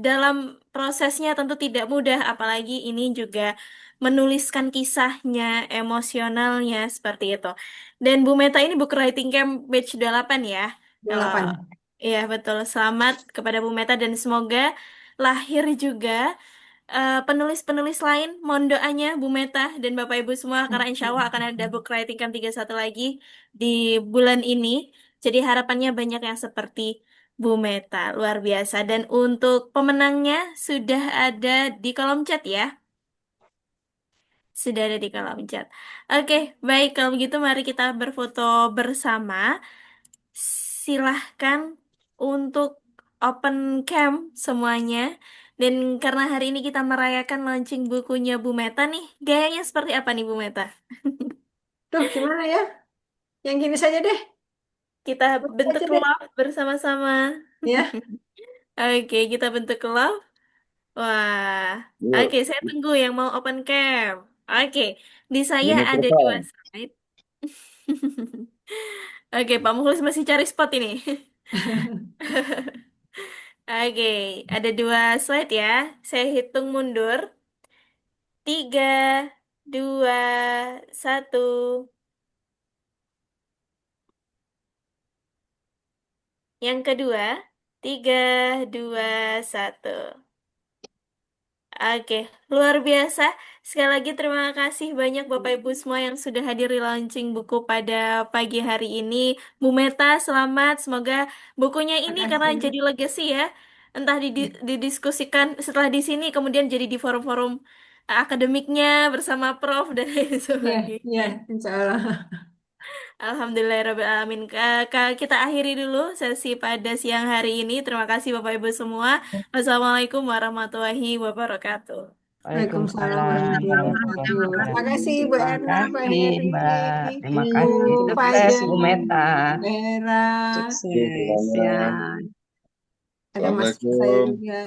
dalam prosesnya tentu tidak mudah, apalagi ini juga menuliskan kisahnya, emosionalnya, seperti itu. Dan Bu Meta ini book writing camp batch 28 ya. Kalau 28. iya betul, selamat kepada Bu Meta dan semoga lahir juga penulis-penulis lain, mohon doanya Bu Meta dan Bapak Ibu semua karena insya Allah akan ada book writing camp 31 lagi di bulan ini. Jadi harapannya banyak yang seperti Bu Meta, luar biasa. Dan untuk pemenangnya sudah ada di kolom chat ya. Sudah ada di kolom chat. Oke, baik kalau begitu mari kita berfoto bersama. Silahkan untuk open cam semuanya. Dan karena hari ini kita merayakan launching bukunya Bu Meta nih, gayanya seperti apa nih Bu Meta? Tuh, gimana ya? Yang gini saja deh. Kita bentuk Aja deh. love bersama-sama. Ya. Oke, kita bentuk love. Wah, oke, saya tunggu yang mau open cam. Oke, di saya ada 2 slide. Oke, Pak Mukhlis masih cari spot ini. Oke, ada 2 slide ya. Saya hitung mundur. 3, 2, 1. Yang kedua, 3, 2, 1. Oke, luar biasa. Sekali lagi terima kasih banyak Bapak Ibu semua yang sudah hadir di launching buku pada pagi hari ini. Bu Meta, selamat. Semoga bukunya ini Terima karena kasih. jadi legacy ya. Entah didiskusikan setelah di sini, kemudian jadi di forum-forum akademiknya bersama Prof dan lain Ya, ya, sebagainya. insya Allah. Alhamdulillahirrahmanirrahim. Kita akhiri dulu sesi pada siang hari ini. Terima kasih Bapak Ibu semua. Wassalamualaikum warahmatullahi wabarakatuh. Waalaikumsalam Waalaikumsalam warahmatullahi warahmatullahi wabarakatuh. Terima kasih wabarakatuh. Bu Terima Erna, Pak kasih, Heri, Mbak. Terima Bu kasih. Sukses, Fajar, Bu Meta. Bu Hera, Sukses ya. ada Mas saya Assalamualaikum. juga.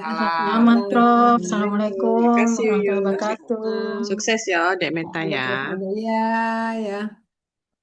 Selamat, Prof. Assalamualaikum Terima kasih warahmatullahi Yuyun. wabarakatuh. Sukses ya, Dek Meta Ya, ya. Prof. Ada ya, ya.